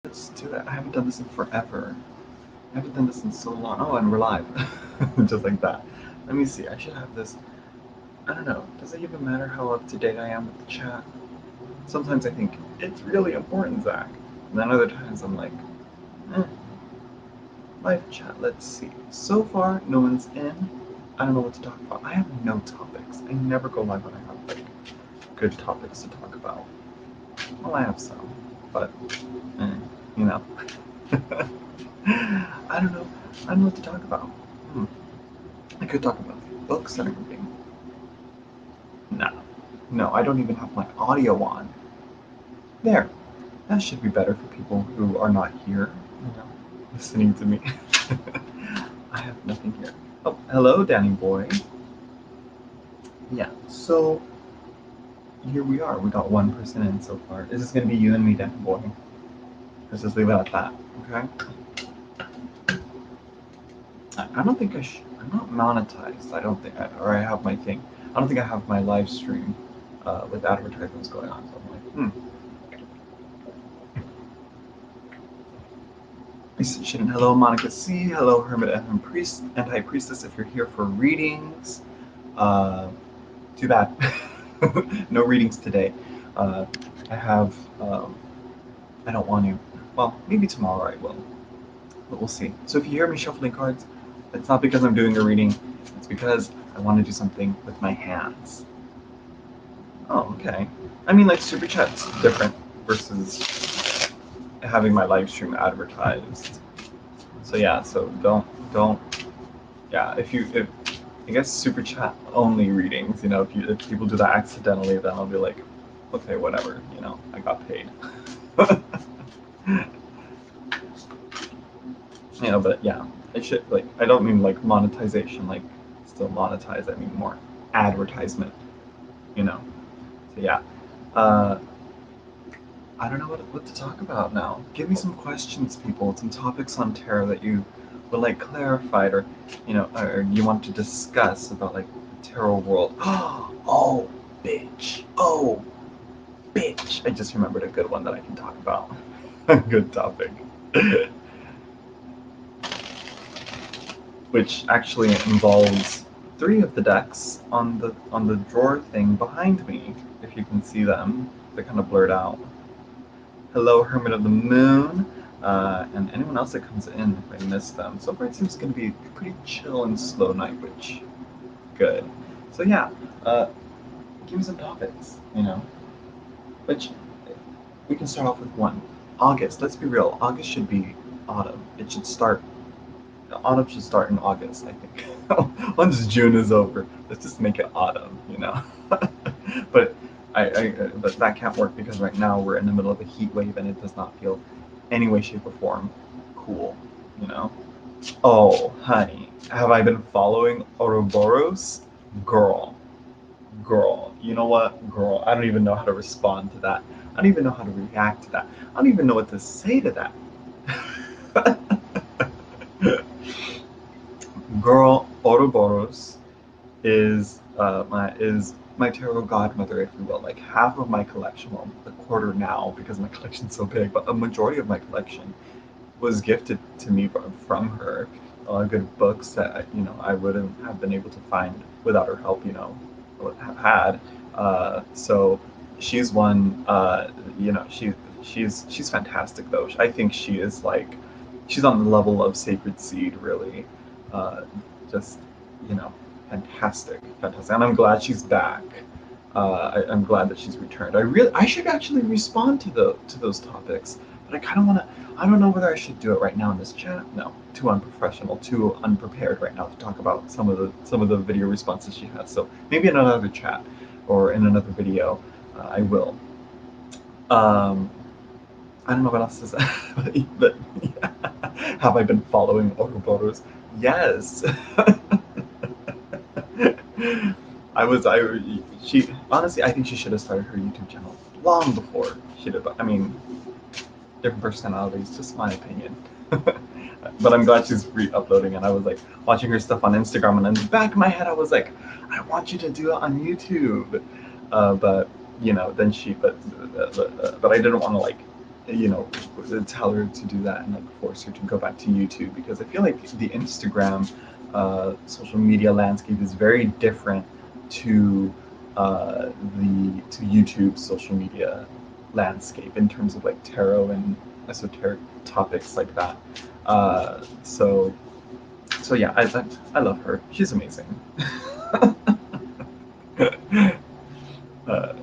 Let's do it. I haven't done this in forever. I haven't done this in so long. Oh, and we're live. Just like that. Let me see. I should have this. I don't know. Does it even matter how up to date I am with the chat? Sometimes I think it's really important, Zach. And then other times I'm like, eh, live chat. Let's see. So far, no one's in. I don't know what to talk about. I have no topics. I never go live when I have like good topics to talk about. Well, I have some, but eh, you know. I don't know. I don't know what to talk about. Hmm. I could talk about the books that I'm reading. No. No, I don't even have my audio on. There. That should be better for people who are not here, listening to me. I have nothing here. Oh, hello, Danny boy. Yeah, so here we are. We got one person in so far. Is this going to be you and me, Danny boy? Let's just leave it at that, okay? I don't think I'm not monetized. I don't think, or I have my thing. I don't think I have my live stream with advertisements going on. So I'm like, shouldn't. Hello, Monica C. Hello, Hermit and Priest and High Priestess. If you're here for readings, uh, too bad. No readings today. Uh, I have. I don't want to. Well, maybe tomorrow I will, but we'll see. So if you hear me shuffling cards, it's not because I'm doing a reading. It's because I want to do something with my hands. Oh, okay. I mean, like super chats different versus having my live stream advertised. So yeah, so don't yeah. If I guess super chat only readings, if people do that accidentally, then I'll be like, okay, whatever, I got paid. But yeah, I should like I don't mean like monetization, like still monetize. I mean more advertisement, you know. So yeah. Uh, I don't know what to talk about now. Give me some questions, people. Some topics on tarot that you would like clarified, or you want to discuss about like the tarot world. Oh, bitch. Oh, bitch. I just remembered a good one that I can talk about. A good topic, which actually involves three of the decks on the drawer thing behind me. If you can see them, they're kind of blurred out. Hello, Hermit of the Moon, and anyone else that comes in if I miss them. So far, it seems going to be a pretty chill and slow night, which good. So yeah, uh, give me some topics, Which we can start off with one. August. Let's be real. August should be autumn. It should start. Autumn should start in August, I think. Once June is over, let's just make it autumn, But but that can't work because right now we're in the middle of a heat wave and it does not feel any way, shape, or form cool, you know? Oh, honey, have I been following Ouroboros? Girl, girl, you know what? Girl, I don't even know how to respond to that. I don't even know how to react to that. I don't even know what to say to that. Girl, Ouroboros is my tarot godmother, if you will. Like half of my collection, well, a quarter now because my collection's so big, but a majority of my collection was gifted to me from her. A lot of good books that I wouldn't have been able to find without her help. I would have had. So she's one. She's fantastic though. I think she is like she's on the level of Sacred Seed, really. Uh, just you know, fantastic, fantastic, and I'm glad she's back. I'm glad that she's returned. I should actually respond to those topics, but I kind of want to. I don't know whether I should do it right now in this chat. No, too unprofessional, too unprepared right now to talk about some of the video responses she has. So maybe in another chat or in another video, I will. Um, I don't know what else to say, but yeah. Have I been following Ouroboros? Yes. I she honestly I think she should have started her YouTube channel long before she did. But I mean, different personalities, just my opinion. But I'm glad she's re-uploading, and I was like watching her stuff on Instagram, and in the back of my head, I was like, I want you to do it on YouTube. But then but I didn't want to like tell her to do that and like force her to go back to YouTube, because I feel like the Instagram social media landscape is very different to to YouTube's social media landscape in terms of like tarot and esoteric topics like that. So yeah, I love her. She's amazing. uh,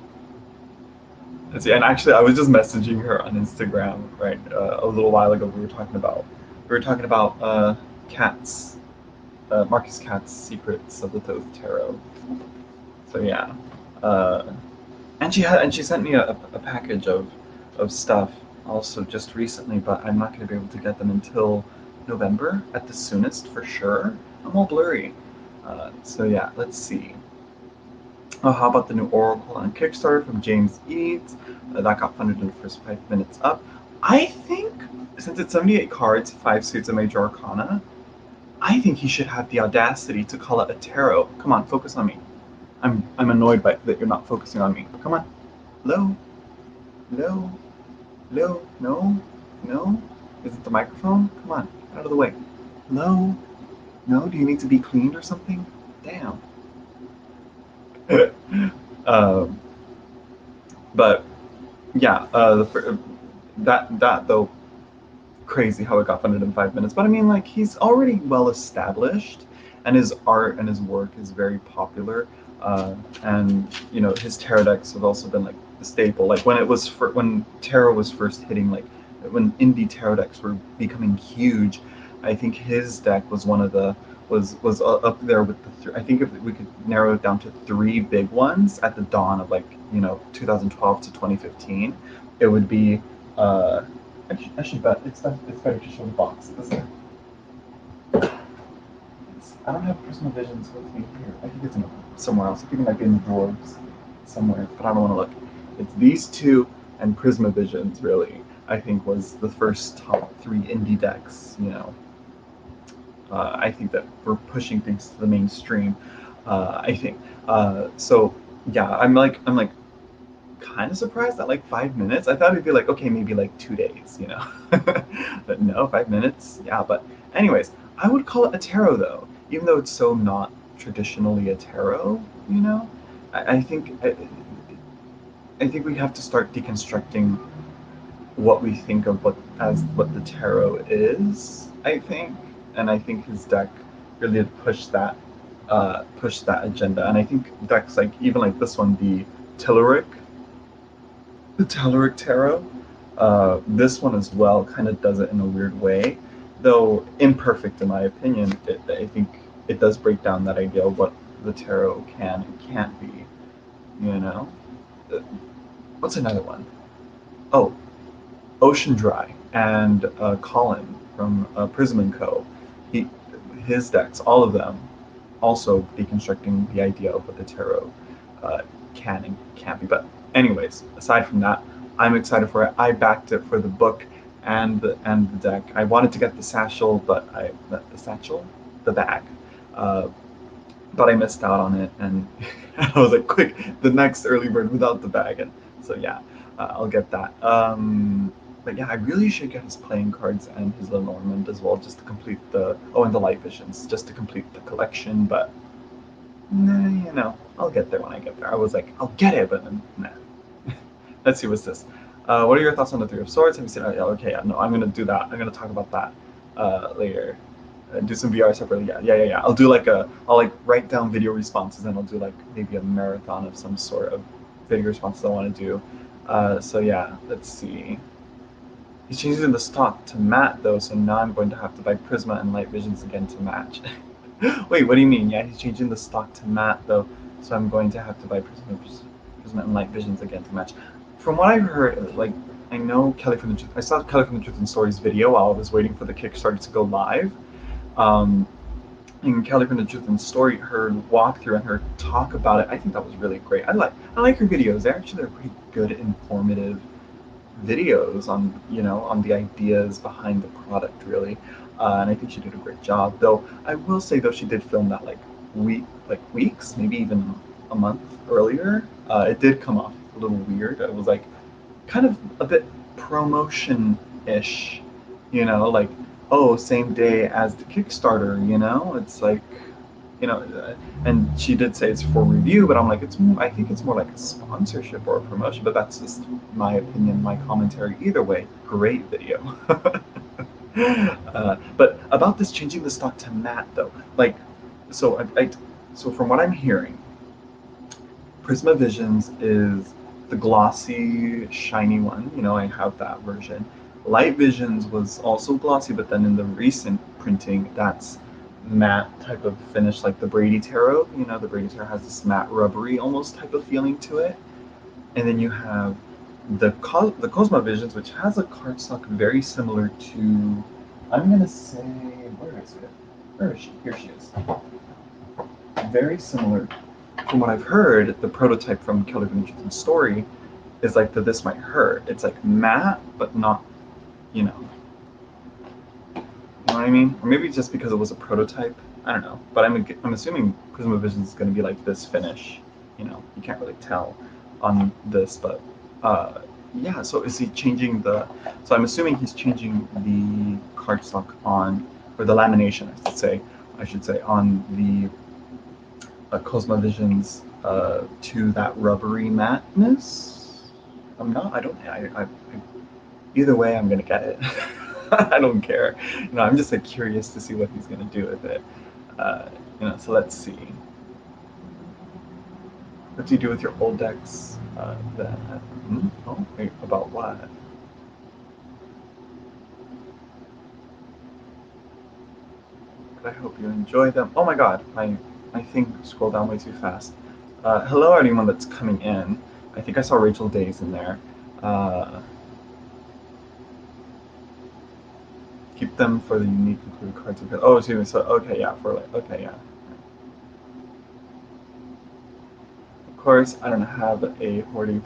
let's see, and actually, I was just messaging her on Instagram right a little while ago. We were talking about cats, Marcus Cat's Secrets of the Thoth Tarot. So yeah, uh, and she sent me a package of stuff also just recently, but I'm not going to be able to get them until November at the soonest for sure. I'm all blurry. So yeah, let's see. Oh, how about the new Oracle on Kickstarter from James Eads? That got funded in the first 5 minutes up. I think, since it's 78 cards, 5 suits of Major Arcana, I think he should have the audacity to call it a tarot. Come on, focus on me. I'm annoyed by that you're not focusing on me. Come on. Hello? Hello? Hello? No? No? Is it the microphone? Come on, out of the way. Hello? No? Do you need to be cleaned or something? Damn. um, but yeah, that though, crazy how it got funded in 5 minutes. But I mean, like, he's already well established, and his art and his work is very popular. And his tarot decks have also been like the staple. Like when tarot was first hitting, like when indie tarot decks were becoming huge, I think his deck was one of the was up there with I think if we could narrow it down to three big ones at the dawn of 2012 to 2015, it would be. I should bet it's better to show the boxes. I don't have Prisma Visions with me here. I think it's somewhere else. I think it might be in the drawers somewhere, but I don't want to look. It's these two and Prisma Visions, really, I think was the first top 3 indie decks, I think that we're pushing things to the mainstream. I think. So yeah, I'm kind of surprised at 5 minutes. I thought it'd be okay, maybe 2 days, but no, 5 minutes. Yeah, but anyways, I would call it a tarot though, even though it's so not traditionally a tarot. I think I think we have to start deconstructing what we think of what the tarot is. I think, and I think his deck really did push that agenda. And I think decks even this one, the Telluric Tarot. This one as well kind of does it in a weird way, though imperfect in my opinion. I think it does break down that idea of what the tarot can and can't be. You know, what's another one? Oh, Ocean Dry and Colin from Prism and Co. He, his decks, all of them, also deconstructing the idea of what the tarot uh, can and can't be. But anyways, aside from that, I'm excited for it. I backed it for the book and the deck. I wanted to get the satchel, but the bag. Uh, but I missed out on it, and I was like, quick, the next early bird without the bag. And so yeah, I'll get that. But yeah, I really should get his playing cards and his Lenormand as well, just to complete and the light visions, just to complete the collection. But nah, I'll get there when I get there. I was like, I'll get it, but then, nah. Let's see, what's this? What are your thoughts on the Three of Swords? Have you seen it? Okay, yeah, no, I'm gonna do that. I'm gonna talk about that later. Do some VR separately. Yeah. I'll write down video responses, and I'll do maybe a marathon of some sort of video responses I want to do. So yeah, let's see. He's changing the stock to matte though, so now I'm going to have to buy Prisma and Light Visions again to match. Wait, what do you mean? Yeah, he's changing the stock to matte though, so I'm going to have to buy Prisma and Light Visions again to match. From what I've heard, I know Kelly from the Truth. I saw Kelly from the Truth and Stories video while I was waiting for the Kickstarter to go live. And Kelly from the Truth and Story, her walkthrough and her talk about it, I think that was really great. I like her videos. They're pretty good, informative videos on the ideas behind the product, really. And I think she did a great job. Though I will say, though, she did film that weeks, maybe even a month earlier. It did come off a little weird. It was kind of a bit promotion-ish, you know, like, oh, same day as the Kickstarter, you know? It's like, and she did say it's for review, but I'm like, I think it's more like a sponsorship or a promotion, but that's just my opinion, my commentary. Either way, great video. But about this changing the stock to matte though, like, so so from what I'm hearing, Prisma Visions is the glossy, shiny one. You know, I have that version. Light Visions was also glossy, but then in the recent printing, that's matte type of finish, like the Brady Tarot. You know, the Brady Tarot has this matte, rubbery almost type of feeling to it. And then you have the Cosmo Visions, which has a cardstock very similar to, I'm gonna say, where is it? Where is she? Here she is. Very similar. From what I've heard, the prototype from Kelly Richardson's story is like the This Might Hurt. It's like matte, but not, you know. You know what I mean? Or maybe just because it was a prototype. I don't know. But I'm assuming Prisma Visions is going to be like this finish. You know, you can't really tell on this, but yeah. So is he changing the? So I'm assuming he's changing the cardstock on, or the lamination, I should say, on the Cosmo Visions to that rubbery mattness. I'm not. I don't. Either way, I'm gonna get it. I don't care. You know, I'm just like curious to see what he's gonna do with it. You know, so let's see. What do you do with your old decks? Oh, wait, about what? But I hope you enjoy them. Oh my god, my thing scrolled down way too fast. Hello, anyone that's coming in. I think I saw Rachel Days in there. Uh, Keep them for the unique included cards. Oh, excuse me. So okay, yeah, for like okay, yeah. Of course, I don't have a hoarding.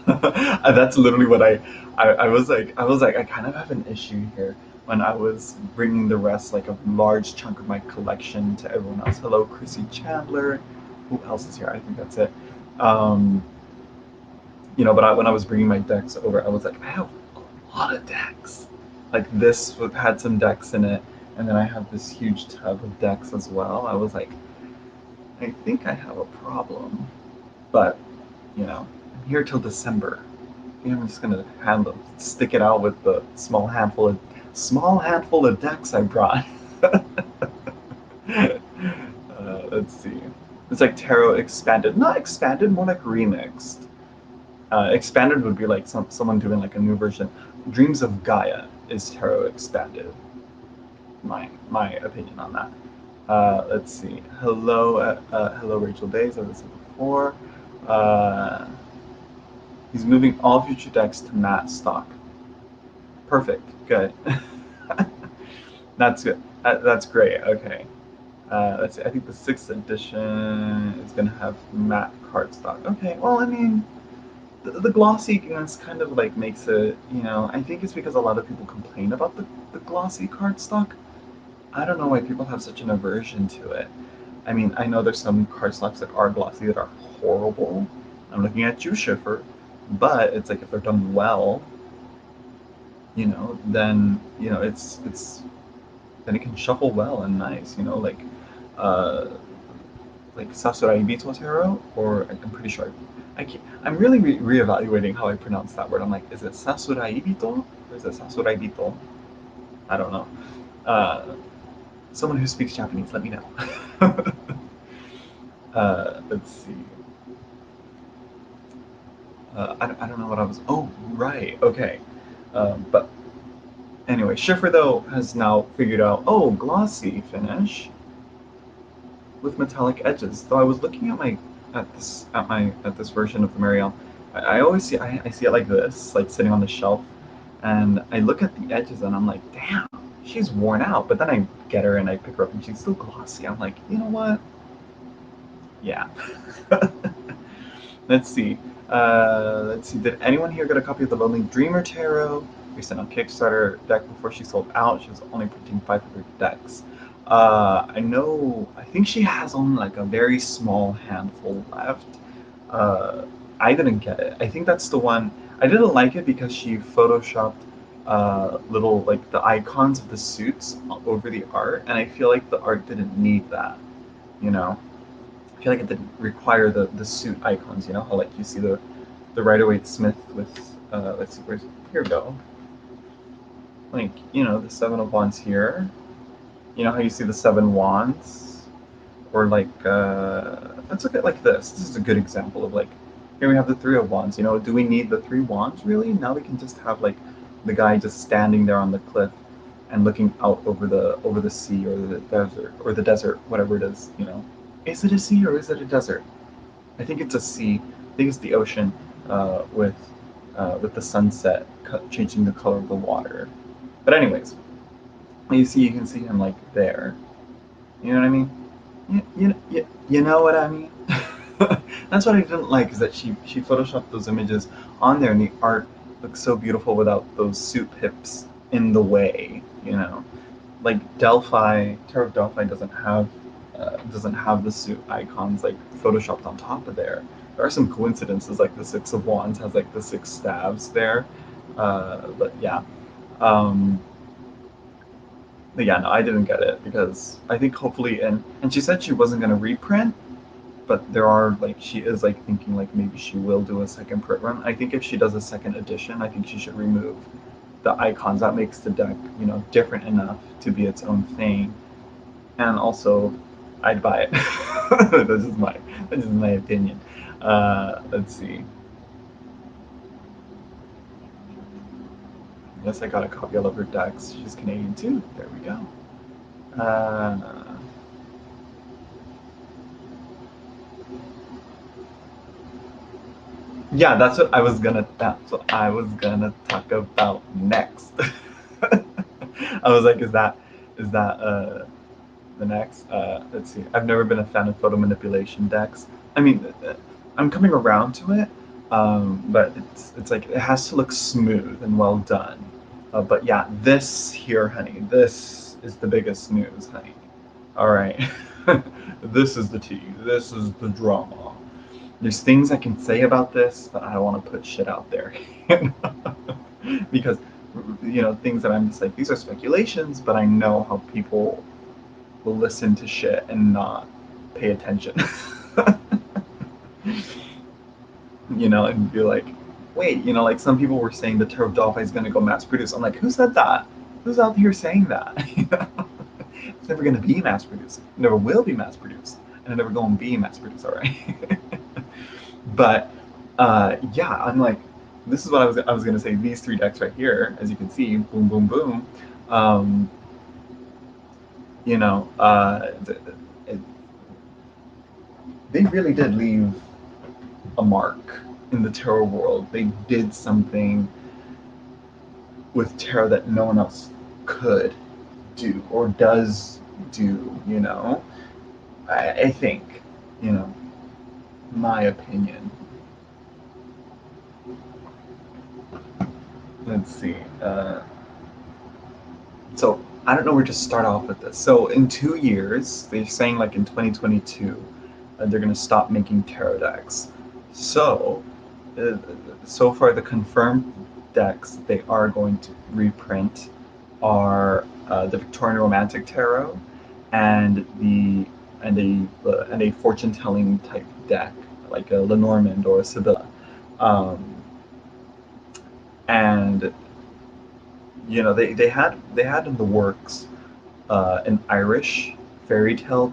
That's literally what I was like. I kind of have an issue here when I was bringing the rest, like a large chunk of my collection, to everyone else. Hello, Chrissy Chandler. Who else is here? I think that's it. Um, you know, but when I was bringing my decks over, I was like, I have a lot of decks. Like this had some decks in it, and then I have this huge tub of decks as well. I was like, I think I have a problem, but you know, I'm here till December. I think I'm just gonna stick it out with the small handful of decks I brought. Let's see. It's like tarot expanded, not expanded, more like remixed. Expanded would be like someone doing like a new version. Dreams of Gaia is tarot expanded. My opinion on that. Let's see. Hello, Rachel Days. As I said before, uh, he's moving all future decks to matte stock. Perfect. Good. That's good. That's great. Okay. Let's see. I think the sixth edition is gonna have matte cardstock. Okay. Well, I mean, the glossiness kind of like makes it. You know, I think it's because a lot of people complain about the glossy cardstock. I don't know why people have such an aversion to it. I mean, I know there's some cardstocks that are glossy that are horrible. I'm looking at you, Schiffer. But it's like if they're done well, you know, then it's then it can shuffle well and nice. You know, uh, like Sakurai Ibito Tarot, or I'm pretty sure I'm really reevaluating how I pronounce that word. I'm like, is it Sakurai Ibito or is it Sakurai Ibito? I don't know. Uh, Someone who speaks Japanese, let me know. Let's see. I don't know what I was. Oh, right. Okay. But anyway, Schiffer though has now figured out. Oh, glossy finish with metallic edges. Though I was looking at this version of the Marielle, I always I see it like this, like sitting on the shelf, and I look at the edges and I'm like, damn, she's worn out. But then I get her and I pick her up and she's still glossy. I'm like, you know what? Yeah. Let's see. Let's see. Did anyone here get a copy of the Lonely Dreamer Tarot? We sent on Kickstarter deck before she sold out. She was only printing 500 decks. I know. I think she has only like a very small handful left. Uh, I didn't get it. I think that's the one. I didn't like it because she photoshopped little like the icons of the suits over the art, and I feel like the art didn't need that. You know, I feel like it didn't require the suit icons. You know how like you see the Rider-Waite-Smith with let's see, where's here we go. Like the Seven of Wands here. You know how you see the seven wands, or like let's look at like this. This is a good example of like here we have the Three of Wands. Do we need the three wands really? Now we can just have like the guy just standing there on the cliff and looking out over the sea or the desert, whatever it is. Is it a sea or is it a desert? I think it's a sea. I think it's the ocean with the sunset changing the color of the water. But anyways, you can see him like there. You know what I mean? You know what I mean? That's what I didn't like, is that she photoshopped those images on there, and the art looks so beautiful without those suit pips in the way. Like Tarot of Delphi doesn't have the suit icons like photoshopped on top of there. There are some coincidences, like the Six of Wands has like the six stabs there, but yeah. Um, but yeah, no, I didn't get it because I think hopefully, and she said she wasn't gonna reprint, but there are like she is like thinking like maybe she will do a second print run. I think if she does a second edition, I think she should remove the icons. That makes the deck different enough to be its own thing, and also I'd buy it. This is my opinion. Let's see. Yes, I got a copy. I love her decks. She's Canadian too. There we go. Uh, yeah, that's what I was gonna talk about next. I was like, is that the next? Let's see. I've never been a fan of photo manipulation decks. I mean, I'm coming around to it, but it's like it has to look smooth and well done. But yeah, this here, honey, this is the biggest news, honey. All right, this is the tea. This is the drama. There's things I can say about this, but I don't want to put shit out there. Because things that I'm just like, these are speculations, but I know how people will listen to shit and not pay attention. And be like, wait, like some people were saying the Tarot of Delphi is going to go mass produced. I'm like, who said that? Who's out here saying that? It's never going to be mass produced. It never will be mass produced. And it never going to be mass produced, all right? But yeah, I'm like, this is what I was going to say. These three decks right here, as you can see, boom, boom, boom. Um, you know, uh, they really did leave a mark in the tarot world. They did something with tarot that no one else could do or does do. I think, you know, my opinion. Let's see. So I don't know where to start off with this. So in 2 years, they're saying like in 2022, they're going to stop making tarot decks. So, so far the confirmed decks they are going to reprint are the Victorian Romantic Tarot and a fortune telling type deck like a Lenormand or a Sibylla, um, and they had in the works an Irish fairy tale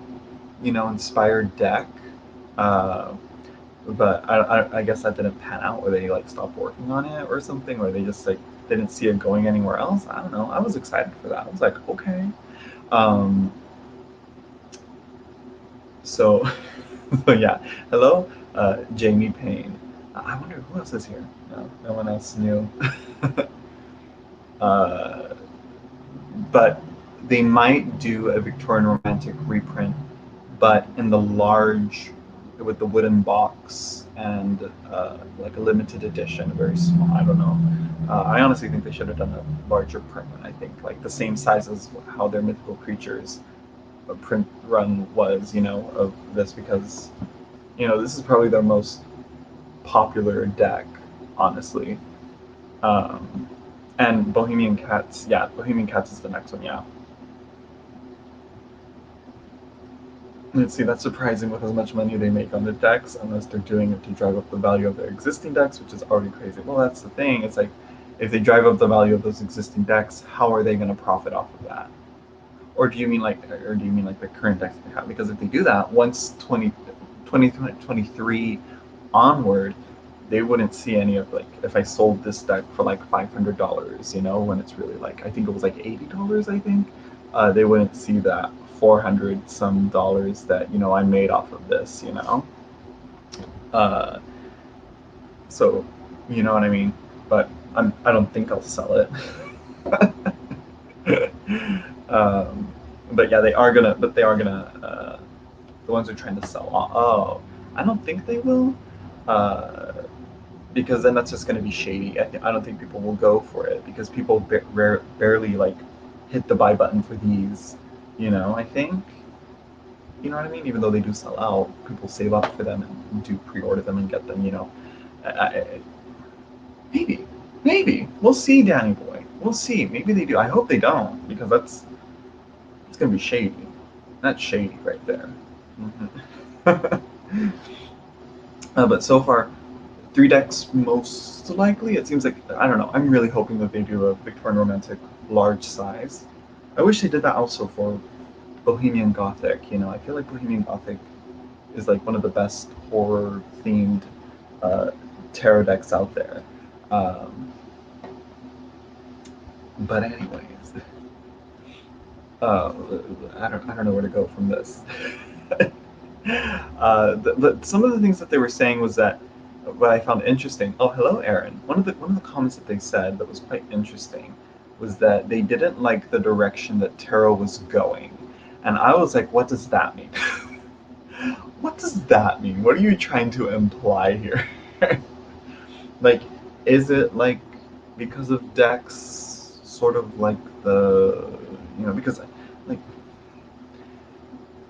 inspired deck, uh, but I guess that didn't pan out, or they like stopped working on it or something, or they just like didn't see it going anywhere else. I don't know. I was excited for that. I was like, okay. Um, so, so yeah. Hello, Jamie Payne. I wonder who else is here. No one else knew. uh, but they might do a Victorian Romantic reprint, but in the large, with the wooden box and like a limited edition, very small. I don't know. I honestly think they should have done a larger print run. I think like the same size as how their mythical creatures print run was, of this, because this is probably their most popular deck, honestly. Um, and Bohemian Cats, yeah, Bohemian Cats is the next one, yeah. Let's see, that's surprising with as much money they make on the decks, unless they're doing it to drive up the value of their existing decks, which is already crazy. Well, that's the thing. It's like, if they drive up the value of those existing decks, how are they going to profit off of that? Or do you mean like the current decks they have? Because if they do that, once 2023 onward, they wouldn't see any of, like, if I sold this deck for like $500, when it's really like, I think it was like $80, I think, they wouldn't see that 400 some dollars that I made off of this. Uh, so you know what I mean. But I don't think I'll sell it. um, but yeah, they are gonna. The ones who are trying to sell. Oh, I don't think they will. Uh, because then that's just going to be shady. I don't think people will go for it because people barely like hit the buy button for these. I think. You know what I mean? Even though they do sell out, people save up for them and do pre-order them and get them. Maybe, maybe we'll see, Danny boy. We'll see. Maybe they do. I hope they don't because it's going to be shady. That's shady right there. Mm-hmm. But so far, three decks most likely. It seems like, I don't know. I'm really hoping that they do a Victorian Romantic large size. I wish they did that also for Bohemian Gothic. I feel like Bohemian Gothic is like one of the best horror themed uh, tarot decks out there. Um, but anyways, uh, I don't know where to go from this. Some of the things that they were saying was that what I found interesting. Oh, hello, Aaron. One of the comments that they said that was quite interesting was that they didn't like the direction that tarot was going, and I was like, what does that mean? What does that mean? What are you trying to imply here? Like, is it like because of decks, sort of like because like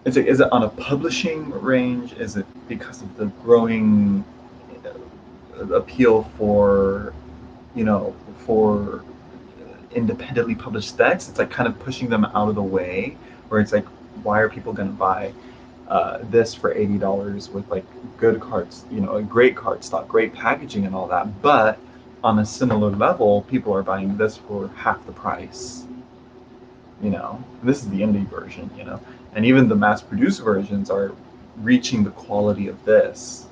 is it on a publishing range? Is it because of the growing appeal for you know for independently published decks? It's like kind of pushing them out of the way, where it's like, why are people going to buy this for $80 with like good cards, a great card stock, great packaging, and all that, but on a similar level, people are buying this for half the price. This is the indie version, and even the mass-produced versions are reaching the quality of this.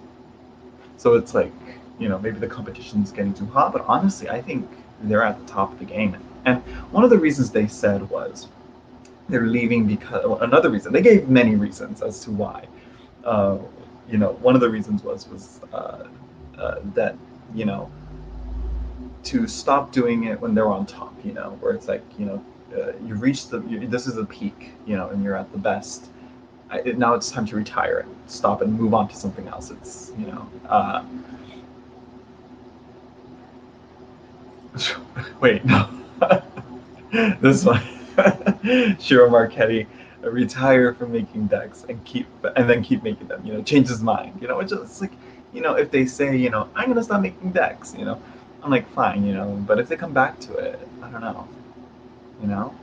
So it's like, maybe the competition's getting too hot, but honestly, I think they're at the top of the game. And one of the reasons they said was they're leaving because, well, another reason, they gave many reasons as to why. Uh, one of the reasons was that, you know, to stop doing it when they're on top, where it's like, you've reached this is a peak, and you're at the best. Now it's time to retire and stop and move on to something else. It's, wait, no. This one. Shiro Marchetti retire from making decks and then keep making them, change his mind, which is like, if they say, I'm gonna stop making decks, I'm like, fine, but if they come back to it, I don't know, you know?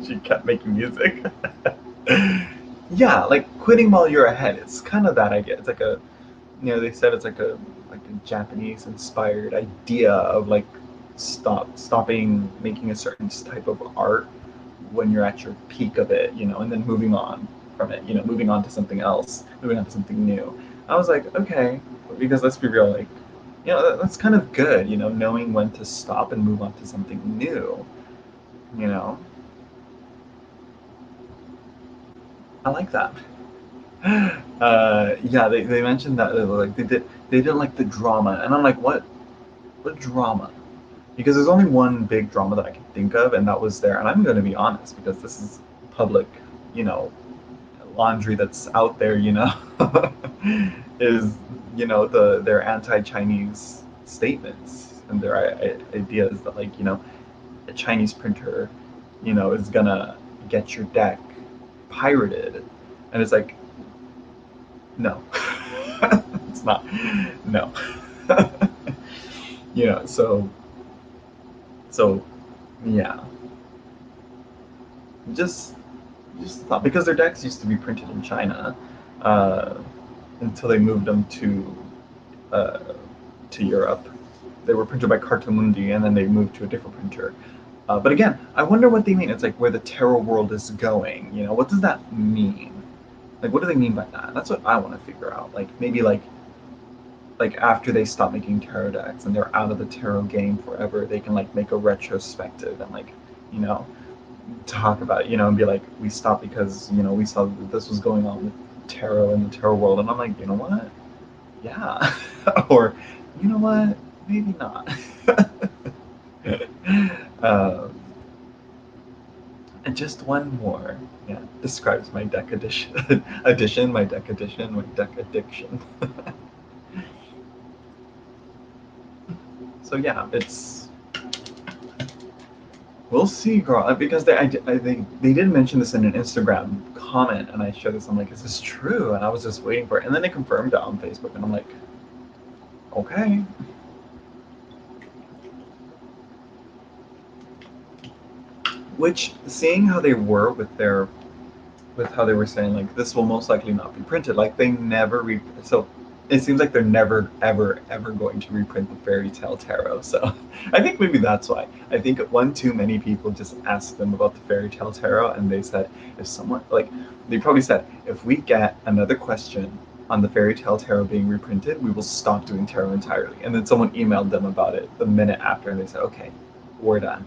She kept making music. Yeah, like quitting while you're ahead. It's kind of that idea. It's like they said it's like a Japanese inspired idea of like stopping making a certain type of art when you're at your peak of it, and then moving on from it, moving on to something else, moving on to something new. I was like, okay, because let's be real, like, that's kind of good, knowing when to stop and move on to something new, you know. I like that. Yeah, they mentioned that like they didn't like the drama, and I'm like, what drama? Because there's only one big drama that I can think of, and that was there. And I'm going to be honest because this is public, you know, laundry that's out there, is their anti-Chinese statements and their ideas that, like, a Chinese printer, is gonna get your deck pirated, and it's like, no. It's not. No. You know, so yeah, just just thought because their decks used to be printed in China, uh, until they moved them uh, to Europe. They were printed by Cartamundi, and then they moved to a different printer. But again, I wonder what they mean. It's like where the tarot world is going. You know, what does that mean? Like, what do they mean by that? That's what I want to figure out. Like, maybe like after they stop making tarot decks and they're out of the tarot game forever, they can like make a retrospective and like, you know, talk about it, you know, and be like, we stopped because you know we saw that this was going on with tarot in the tarot world, and I'm like, you know what? Yeah, or you know what? Maybe not. um, and just one more, yeah, describes my deck addition, my deck addition, my deck addiction. So yeah, it's we'll see, girl. Because they did mention this in an Instagram comment, and I showed this. I'm like, is this true? And I was just waiting for it, and then they confirmed it on Facebook, and I'm like, okay. Which, seeing how they were with how they were saying like this will most likely not be printed, like they never so it seems like they're never ever going to reprint the Fairy Tale Tarot. So I think maybe that's why. I think one too many people just asked them about the Fairy Tale Tarot, and they said if someone like they probably said if we get another question on the Fairy Tale Tarot being reprinted, we will stop doing tarot entirely. And then someone emailed them about it the minute after, and they said, okay, we're done.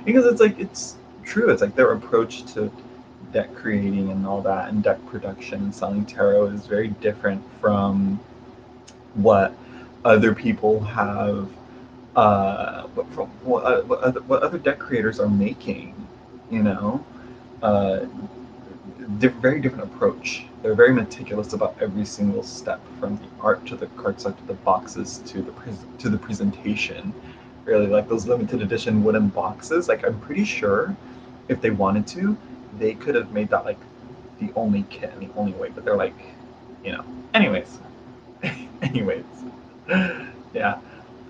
Because it's like it's true. It's like their approach to deck creating and all that, and deck production and selling tarot is very different from what other people have, from what other deck creators are making. You know, uh, very different approach. They're very meticulous about every single step, from the art to the cardstock to the boxes to to the presentation. Really, like those limited edition wooden boxes. Like I'm pretty sure, if they wanted to, they could have made that like the only kit and the only way. But they're like, you know. Anyways, anyways, yeah.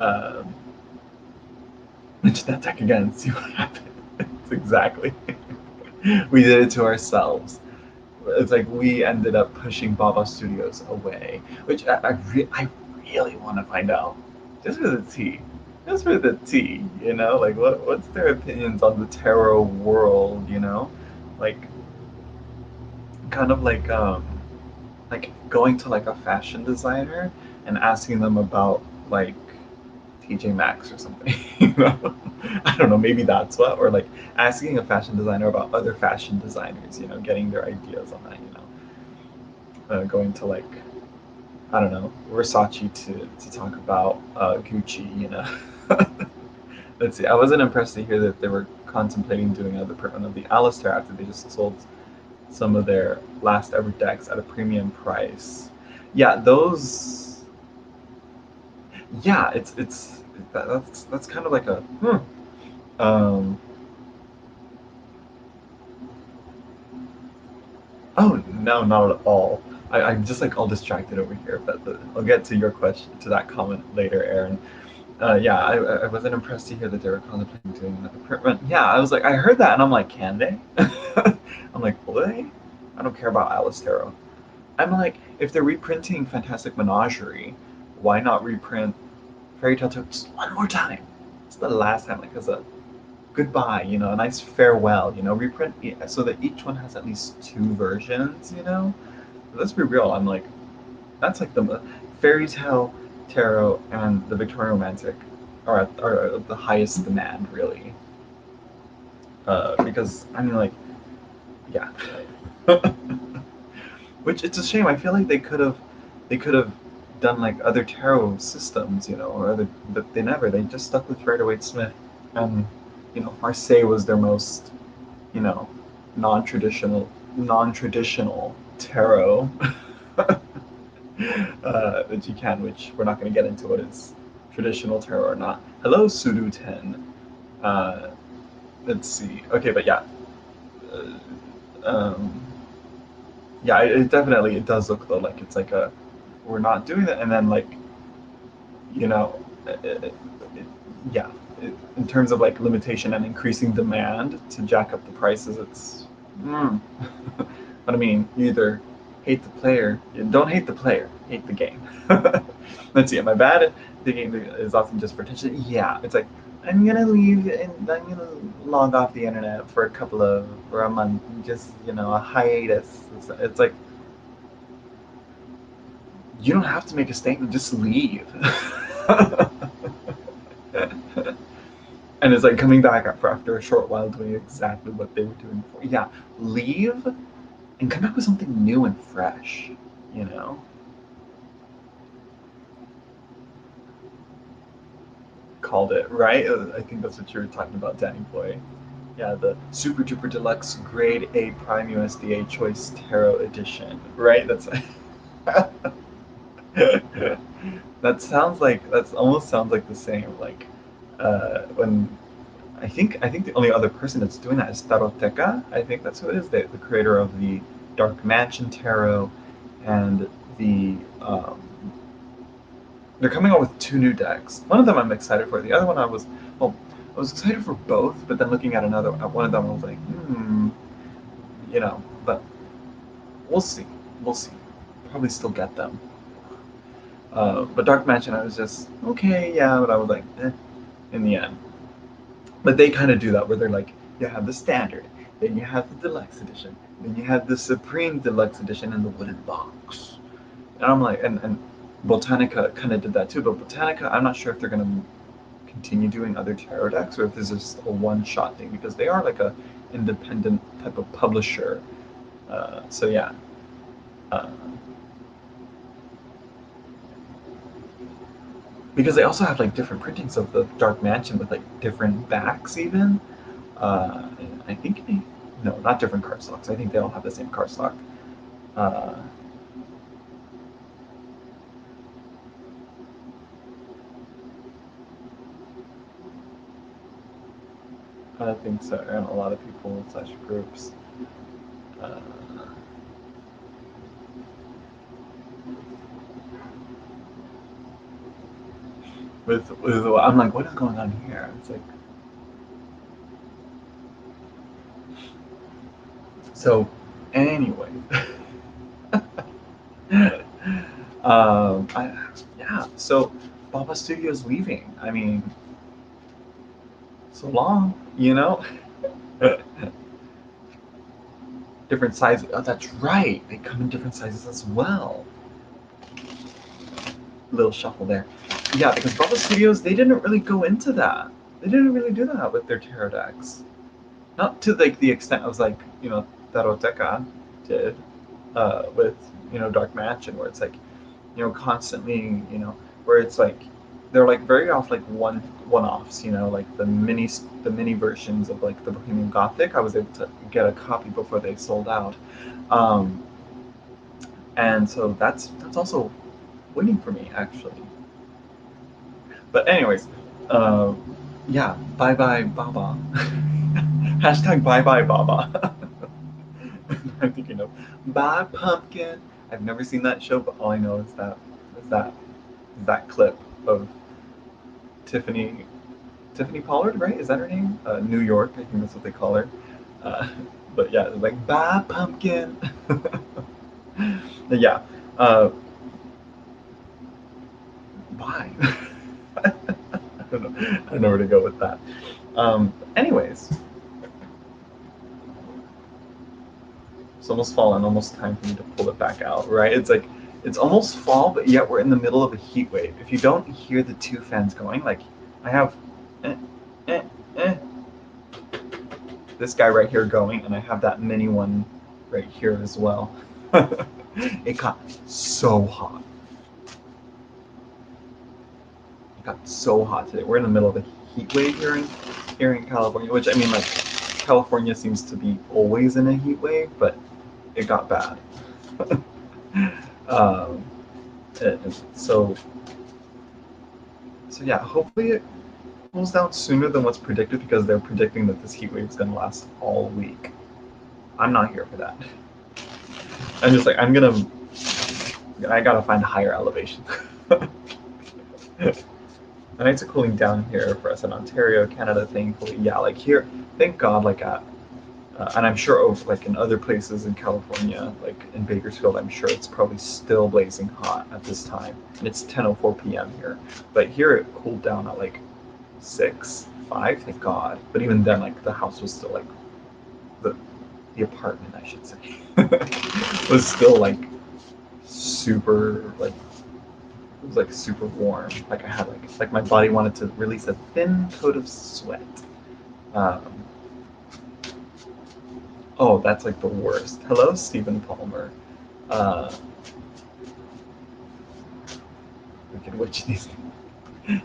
Um, mention that deck again and see what happens. Exactly. We did it to ourselves. It's like we ended up pushing Baba Studios away, which I really want to find out, just for the tea, just for the tea, you know, like what's their opinions on the tarot world, you know, like kind of like going to like a fashion designer and asking them about like TJ Maxx or something, you know. I don't know, maybe that's what, or like asking a fashion designer about other fashion designers, you know, getting their ideas on that, you know. Going to like I don't know Versace to talk about Gucci. You know, let's see. I wasn't impressed to hear that they were contemplating doing another print of the Alistair after they just sold some of their last ever decks at a premium price. Yeah, those. Yeah, that's kind of like a. Um, oh no, not at all. I'm just like all distracted over here, but I'll get to your question to that comment later, Aaron. Yeah, I wasn't impressed to hear that they were contemplating doing another print run. Yeah, I was like, I heard that, and I'm like, can they? I'm like, will they? I don't care about Alice Tarot. I'm like, if they're reprinting Fantastic Menagerie, why not reprint Fairy Tale Tarot just one more time? It's the last time, like as a goodbye, you know, a nice farewell, you know, reprint so that each one has at least two versions, you know. Let's be real. I'm like, that's like the Fairy Tale Tarot and the Victorian Romantic are the highest demand, really. Because I mean, like, yeah. Which it's a shame. I feel like they could have done like other tarot systems, you know, or other, but they never. They just stuck with Rider Waite Smith, and you know, Marseille was their most, you know, non-traditional tarot. That you can, which we're not going to get into what is traditional tarot or not. Hello, Sudu 10. Uh, let's see. Okay, but yeah. Uh, um, yeah, it definitely it does look though like it's like a we're not doing that. And then like, you know, it, it, yeah, in terms of like limitation and increasing demand to jack up the prices, it's. But I mean, you either hate the player, you don't hate the player, hate the game. Let's see, am I bad at the game is often just for attention? Yeah, it's like I'm gonna leave and I'm gonna log off the internet for a couple of for a month, just a hiatus. It's like you don't have to make a statement, just leave. And it's like coming back after a short while doing exactly what they were doing before. Yeah, leave and come back with something new and fresh, you know? Called it, right? I think that's what you were talking about, Danny Boy. Yeah, the Super Duper Deluxe Grade A Prime USDA Choice Tarot Edition, right? That's that almost sounds like the same. Like when I think the only other person that's doing that is Taroteca. I think that's who it is. The creator of the Dark Mansion Tarot and the they're coming out with two new decks. One of them I'm excited for. The other one I was excited for both, but then looking at one of them, I was like, but we'll see. We'll see. Probably still get them. But Dark Mansion, I was just okay, yeah, but I was like, in the end. But they kind of do that where they're like, you have the standard, then you have the deluxe edition, then you have the supreme deluxe edition in the wooden box. And I'm like, and Botanica kind of did that too. But Botanica, I'm not sure if they're gonna continue doing other tarot decks or if this is a one-shot thing because they are like a independent type of publisher. So yeah. Uh, because they also have like different printings of the Dark Mansion with like different backs even. Uh, I think no, not different cardstocks. I think they all have the same cardstock. Uh, I think so, and a lot of people slash groups. Uh, with I'm like, what is going on here? It's like so. Anyway, yeah. So Baba Studio's leaving. I mean, so long, different sizes. Oh, that's right. They come in different sizes as well. Little shuffle there. Yeah, because Baba Studios, they didn't really go into that. They didn't really do that with their tarot decks. Not to like the extent of like, Taroteka did with, Dark Mansion, where it's like, constantly, where it's like they're like very off like one offs, like the mini versions of like the Bohemian Gothic. I was able to get a copy before they sold out. Um, and so that's also winning for me actually. But anyways, uh, yeah, bye bye Baba. Hashtag bye bye Baba. I'm thinking of bye pumpkin. I've never seen that show, but all I know is that clip of Tiffany Tiffany Pollard, right? Is that her name? New York, I think that's what they call her. Uh, but yeah, it's like bye pumpkin. Yeah. Uh, why? I don't know. I don't know where to go with that. Anyways, it's almost fall and almost time for me to pull it back out, right? It's like it's almost fall, but yet we're in the middle of a heat wave. If you don't hear the two fans going, like I have eh, eh, eh, this guy right here going, and I have that mini one right here as well. It got so hot. It got so hot today. We're in the middle of a heat wave here in California, which I mean, like California seems to be always in a heat wave, but it got bad. um, so yeah, hopefully it cools down sooner than what's predicted because they're predicting that this heat wave is going to last all week. I'm not here for that. I'm just like I'm gonna I gotta find a higher elevation. The nights are cooling down here for us in Ontario, Canada. Thankfully, yeah, like here, thank God, like and I'm sure over like in other places in California, like in Bakersfield, I'm sure it's probably still blazing hot at this time, and it's 10:04 p.m. here. But here it cooled down at like 6, 5, thank God. But even then, like the house was still like the the apartment, I should say, was still like super like it was like super warm. Like I had like my body wanted to release a thin coat of sweat. Um, oh, that's like the worst. Hello, Stephen Palmer. Uh, Wicked Witch these.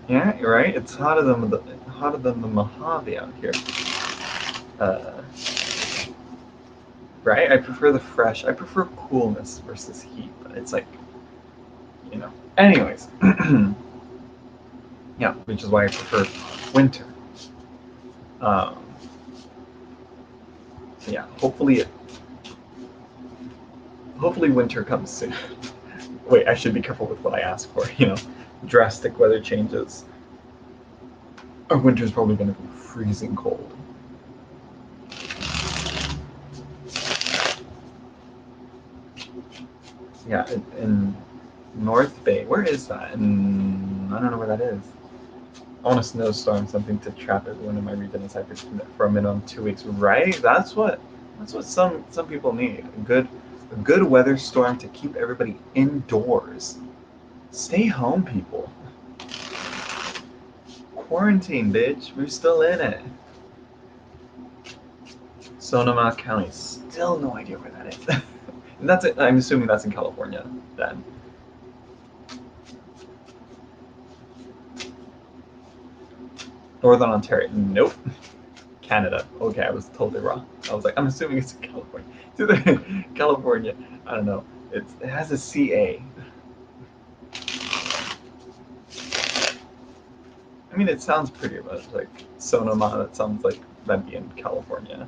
Yeah, you're right. It's hotter than the Mojave out here. Uh, right? I prefer the fresh. I prefer coolness versus heat. But it's like, you know. Anyways, yeah, which is why I prefer winter. Um, so yeah, hopefully winter comes soon. Wait, I should be careful with what I ask for. You know, drastic weather changes. Our winter's probably going to be freezing cold. Yeah, in North Bay. Where is that? I don't know where that is. I want a snowstorm, something to trap everyone in my region in Cyprus for a minimum 2 weeks. Right? That's what some people need. A good weather storm to keep everybody indoors. Stay home, people. Quarantine, bitch. We're still in it. Sonoma County. Still no idea where that is. And that's it. I'm assuming that's in California then. Northern Ontario. Nope. Canada. Okay, I was totally wrong. I was like, I'm assuming it's in California. It's either California. I don't know. It has a CA. I mean, it sounds pretty much like Sonoma. That sounds like that'd be in California.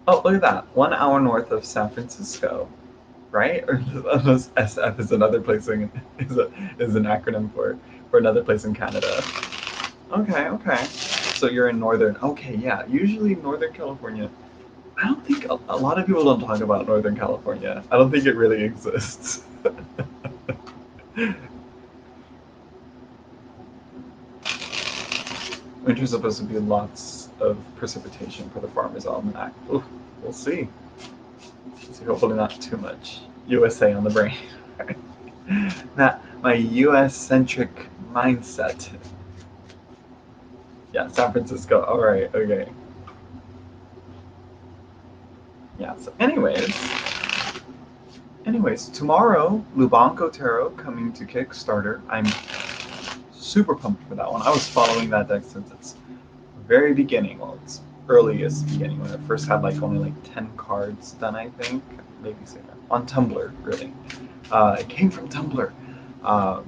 Oh, look at that. 1 hour north of San Francisco, right? Or unless SF is another place is an acronym for another place in Canada. Okay, okay. So you're in northern. Okay, yeah. Usually Northern California. I don't think a lot of people don't talk about Northern California. I don't think it really exists. Winter's supposed to be lots of precipitation for the Farmer's Almanac. Oof, we'll see. So hopefully not too much USA on the brain. Not my US centric mindset. Yeah, San Francisco. All right, okay. Yeah. So, anyways, tomorrow Lubanco Tarot coming to Kickstarter. I'm super pumped for that one. I was following that deck since its very beginning. Well, its earliest beginning when it first had like only like 10 cards done. I think maybe sooner on Tumblr. Really, it came from Tumblr. Um,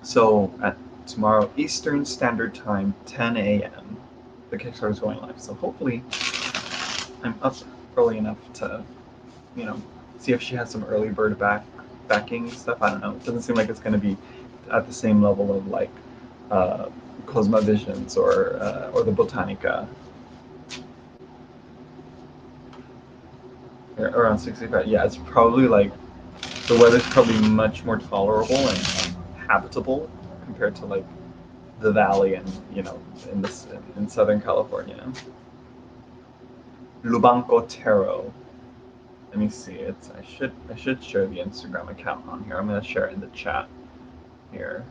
so at tomorrow Eastern Standard Time, 10 a.m. the Kickstarter is going live. So hopefully I'm up early enough to, you know, see if she has some early bird backing stuff. I don't know. It doesn't seem like it's going to be at the same level of like uh, Cosma Visions or the Botanica. Around 65. Yeah, it's probably like the weather's probably much more tolerable and habitable compared to like the valley and in Southern California. Lubanco Tarot. Let me see. I should share the Instagram account on here. I'm gonna share it in the chat here.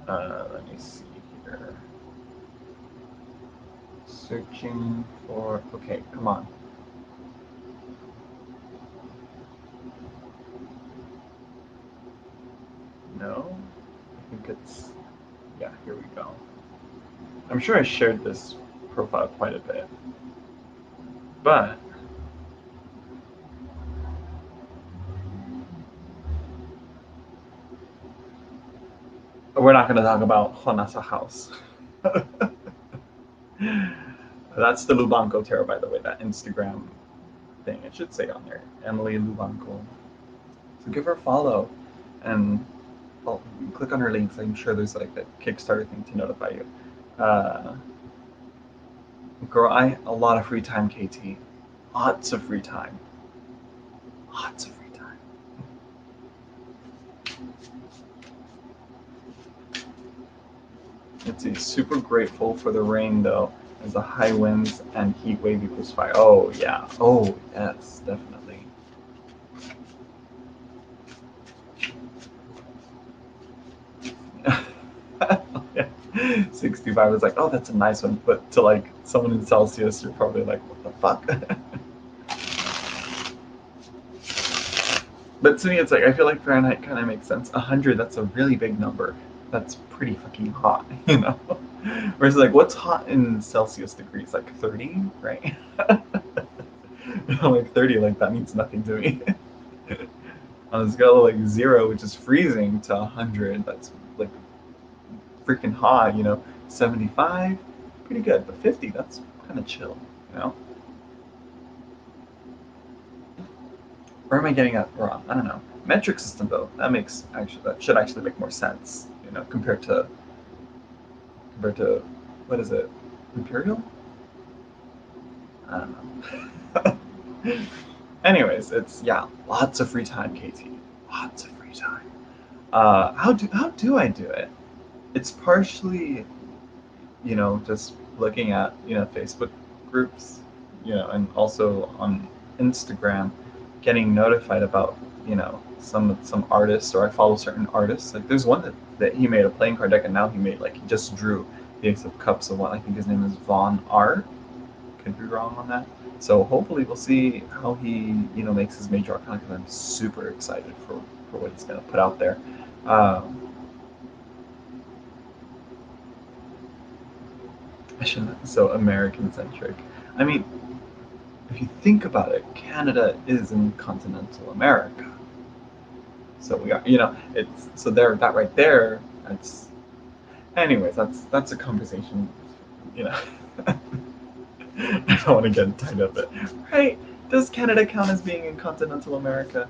Let me see here. Searching for. Okay, come on. No, I think it's. Yeah, here we go. I'm sure I shared this profile quite a bit, but we're not gonna talk about Honasa House. That's the Lubanco Tarot, by the way, that Instagram thing. It should say on there, Emily Lubanco. So give her a follow, and well, click on her links. I'm sure there's like a Kickstarter thing to notify you. Girl, a lot of free time, KT. Lots of free time. Lots of free time. Let's see, super grateful for the rain though, as the high winds and heat wave equals fire. Oh yeah. Oh yes, definitely. Yeah. 65 is like, oh, that's a nice one. But to like someone in Celsius, you're probably like, what the fuck? But to me, it's like, I feel like Fahrenheit kind of makes sense. 100, that's a really big number. That's pretty fucking hot, you know? Whereas like, what's hot in Celsius degrees? Like 30, right? Like 30, like that means nothing to me. On a scale of like 0, which is freezing, to 100, that's like freaking hot, you know? 75, pretty good. But 50, that's kind of chill, you know? Or am I getting that wrong? I don't know. Metric system though, that should actually make more sense, you know, compared to what is it? Imperial? I don't know. Anyways, it's yeah, lots of free time, KT. Lots of free time. How do I do it? It's partially, you know, just looking at, you know, Facebook groups, you know, and also on Instagram, getting notified about, you know, some artists, or I follow certain artists. Like there's one that he made a playing card deck, and now he just drew the Ace of Cups of one. I think his name is Von Art. Could be wrong on that. So hopefully we'll see how he, you know, makes his major arcana, because I'm super excited for what he's gonna put out there. Um, I shouldn't so American centric. I mean, if you think about it, Canada is in continental America. So we are, you know, it's so there that right there. That's, anyways, that's a conversation. You know, I don't want to get tied up. But right, does Canada count as being in continental America?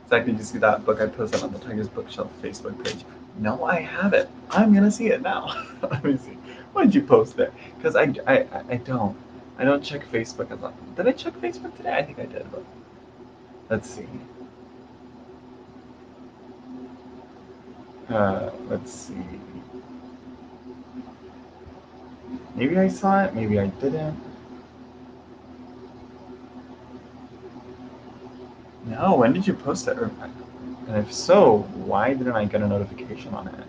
Exactly. Did you see that book I posted on the Tigers Bookshelf Facebook page? No, I haven't. I'm gonna see it now. Let me see. Why did you post there? Because I don't. I don't check Facebook as often. Did I check Facebook today? I think I did, but let's see. Let's see. Maybe I saw it, maybe I didn't. No, when did you post it? And if so, why didn't I get a notification on it?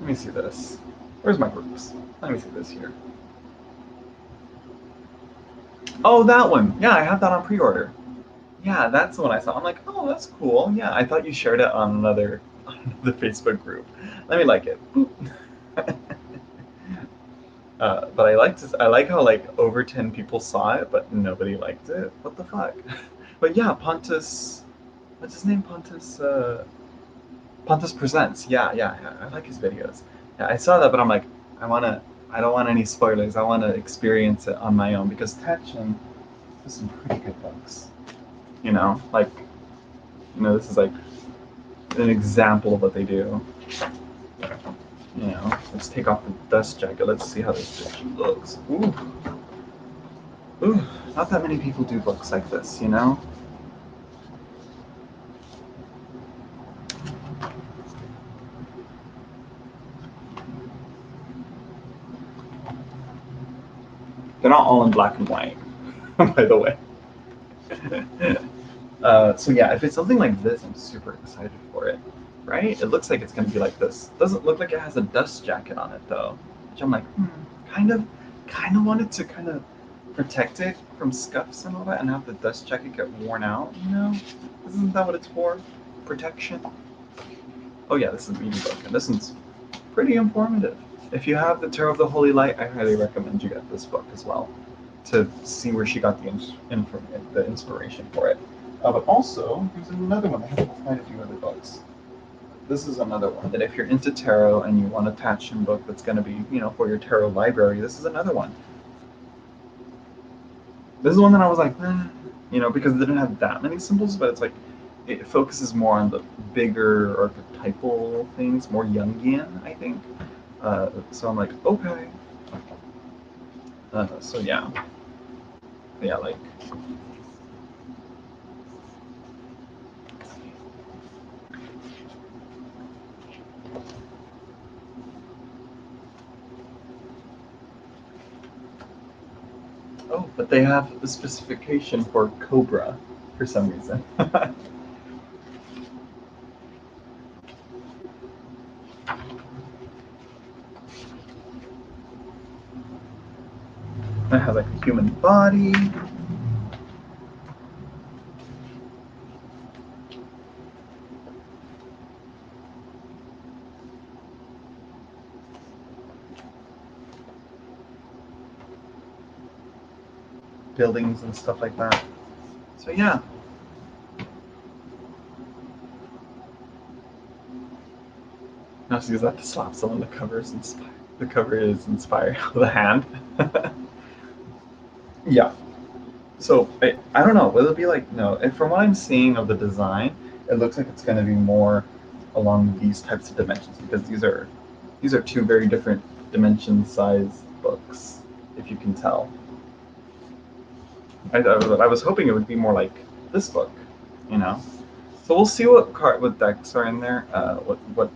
Let me see this. Where's my groups? Let me see this here. Oh, that one. Yeah, I have that on pre-order. Yeah, that's the one I saw. I'm like, oh, that's cool. Yeah, I thought you shared it on the Facebook group. Let me like it. But I like how like over 10 people saw it, but nobody liked it. What the fuck? But yeah, Pontus, what's his name? Pontus Presents. Yeah. I like his videos. Yeah, I saw that, but I'm like, I don't want any spoilers. I want to experience it on my own, because Tetchin has some pretty good books. You know, like, you know, this is like an example of what they do. You know, let's take off the dust jacket. Let's see how this bitch looks. Ooh. Ooh, not that many people do books like this, you know? They're not all in black and white, by the way. So yeah, if it's something like this, I'm super excited for it, right? It looks like it's going to be like this. Doesn't look like it has a dust jacket on it though, which I'm like, kind of wanted to kind of protect it from scuffs and all that, and have the dust jacket get worn out. You know, isn't that what it's for? Protection. Oh yeah, this is a media book, and this one's pretty informative. If you have the Tarot of the Holy Light, I highly recommend you get this book as well, to see where she got the inspiration for it. But also, there's another one. I have quite a few other books. this is another one that if you're into tarot and you want a Tatshin book that's going to be, for your tarot library, this is another one. This is one that I was like, because it didn't have that many symbols, but it's like, it focuses more on the bigger archetypal things, more Jungian, I think. So I'm like, okay. So yeah, like. Oh, but they have a specification for Cobra for some reason. It has like a human body. Buildings and stuff like that. So yeah. Now she's about to slap someone. The cover is inspired with a hand. Yeah. So I don't know. Will it be like no? And from what I'm seeing of the design, it looks like it's going to be more along these types of dimensions because these are two very different dimension size books, if you can tell. I was hoping it would be more like this book, you know. So we'll see what decks are in there. What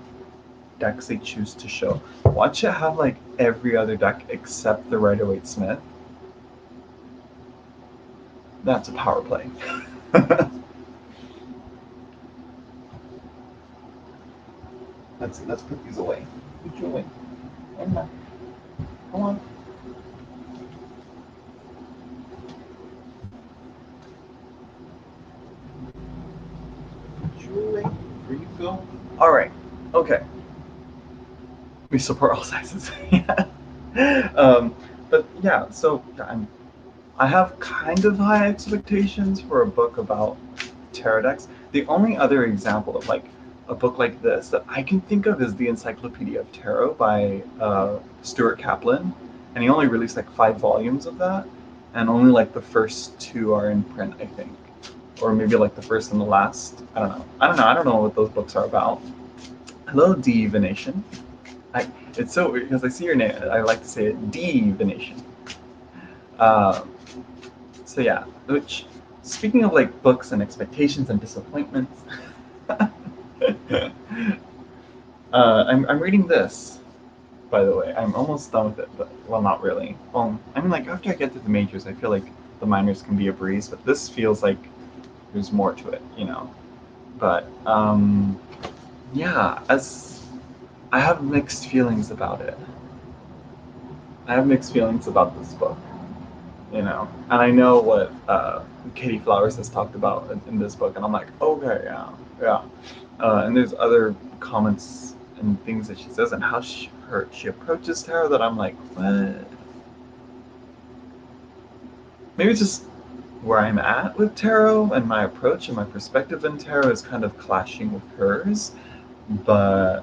decks they choose to show. Watch it have like every other deck except the Rider-Waite-Smith. That's a power play. Let's put these away. Put you away. Come on. Put you away. Where you go. All right. Okay. We support all sizes. Yeah. But yeah. So I have kind of high expectations for a book about tarot decks. The only other example of like a book like this that I can think of is the Encyclopedia of Tarot by Stuart Kaplan, and he only released like 5 volumes of that, and only like the first 2 are in print, I think, or maybe like the first and the last. I don't know. I don't know what those books are about. Hello, Divination. It's so weird because I see your name. I like to say it, Divination. So yeah, which speaking of like books and expectations and disappointments, I'm reading this. By the way, I'm almost done with it, but well, not really. I mean, like after I get to the majors, I feel like the minors can be a breeze, but this feels like there's more to it, you know. But yeah, as I have mixed feelings about it. I have mixed feelings about this book, you know, and I know what Katie Flowers has talked about in this book, and I'm like, okay, yeah. And there's other comments and things that she says and how she approaches tarot that I'm like, what? Maybe it's just where I'm at with tarot and my approach and my perspective in tarot is kind of clashing with hers, but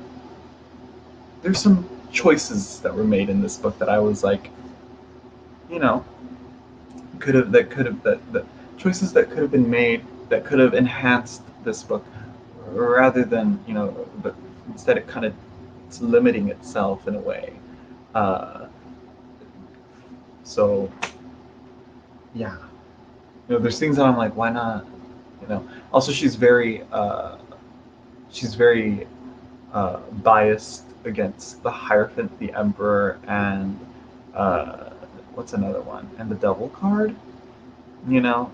there's some choices that were made in this book that I was like, you know, that choices that could have been made that could have enhanced this book rather than but instead it kind of it's limiting itself in a way. So yeah, there's things that I'm like, why not? Also she's very biased against the Hierophant, the Emperor, and uh, what's another one? And the Devil card.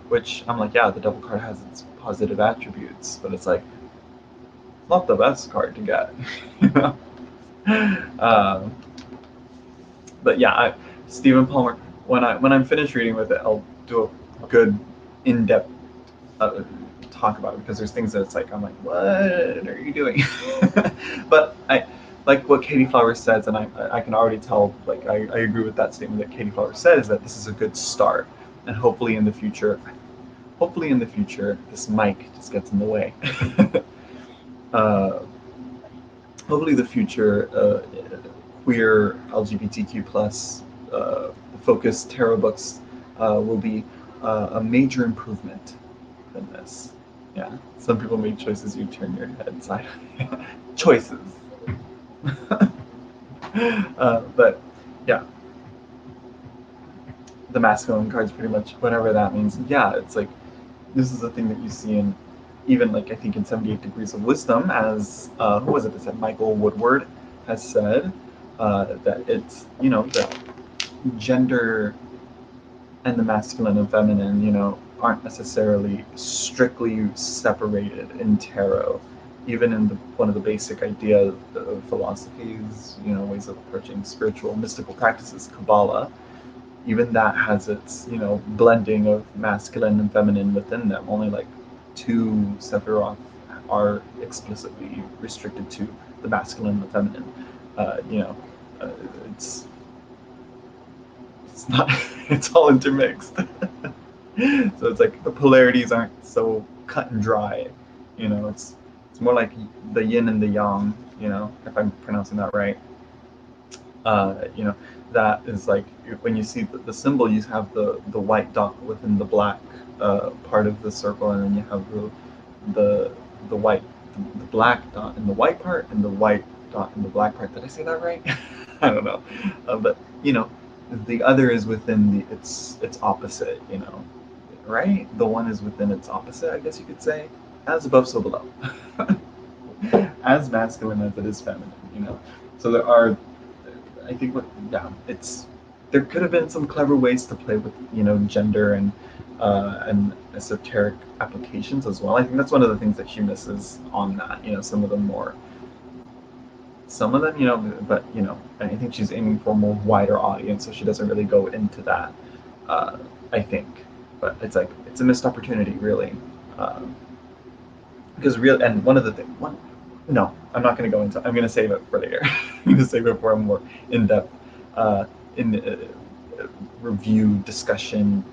Which I'm like, yeah, the Devil card has its positive attributes, but it's like not the best card to get. you know. Um, but yeah, Stephen Palmer. When I'm finished reading with it, I'll do a good in-depth talk about it because there's things that it's like I'm like, what are you doing? But I like what Katie Flowers says, and I can already tell. Like I agree with that statement that Katie Flowers says that this is a good start, and hopefully in the future, this mic just gets in the way. uh, hopefully the future queer LGBTQ plus focused tarot books will be a major improvement than this. Yeah, some people make choices you turn your head side. Choices. But yeah, the masculine cards pretty much whatever that means. Yeah, it's like this is a thing that you see in even like I think in 78 Degrees of Wisdom, as who was it that said Michael Woodward has said that it's that gender and the masculine and feminine aren't necessarily strictly separated in tarot. Even in one of the basic ideas of philosophies, ways of approaching spiritual mystical practices, Kabbalah, even that has its blending of masculine and feminine within them. Only like two Sephiroth are explicitly restricted to the masculine and the feminine. You know, uh, it's it's not it's all intermixed. So it's like the polarities aren't so cut and dry. It's more like the yin and the yang. If I'm pronouncing that right. uh, you know, that is like when you see the symbol, you have the white dot within the black part of the circle, and then you have the the white the black dot in the white part and the white dot in the black part. Did I say that right? I don't know, but the other is within its opposite. Right? The one is within its opposite, I guess you could say, as above, so below. As masculine as it is feminine. So there are I think yeah, it's there could have been some clever ways to play with gender and esoteric applications as well. I think that's one of the things that she misses on that. Some of them, but I think she's aiming for a more wider audience, so she doesn't really go into that. Uh, I think, but it's a missed opportunity, really. Um, because real and one of the things one no, I'm not going to go into. I'm going to save it for later. I'm going to save it for a more in-depth uh, in review discussion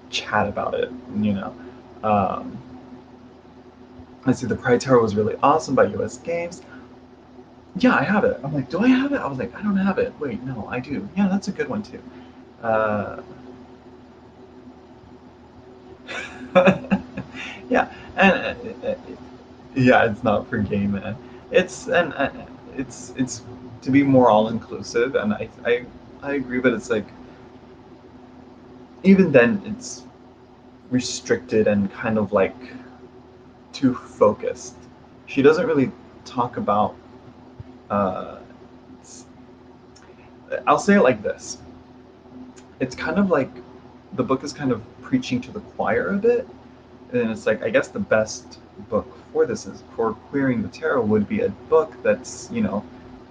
chat about it. Um, I see the Pride Tarot was really awesome by U.S. Games. Yeah, I have it. I'm like, do I have it? I was like, I don't have it. Wait, no, I do. Yeah, that's a good one too. Uh, yeah, and yeah, it's not for gay men. It's to be more all inclusive, and I agree, but it's like even then it's restricted and kind of like too focused. She doesn't really talk about. Uh, I'll say it like this: it's kind of like the book is kind of preaching to the choir a bit, and it's like I guess the best book for this is for queering the tarot would be a book that's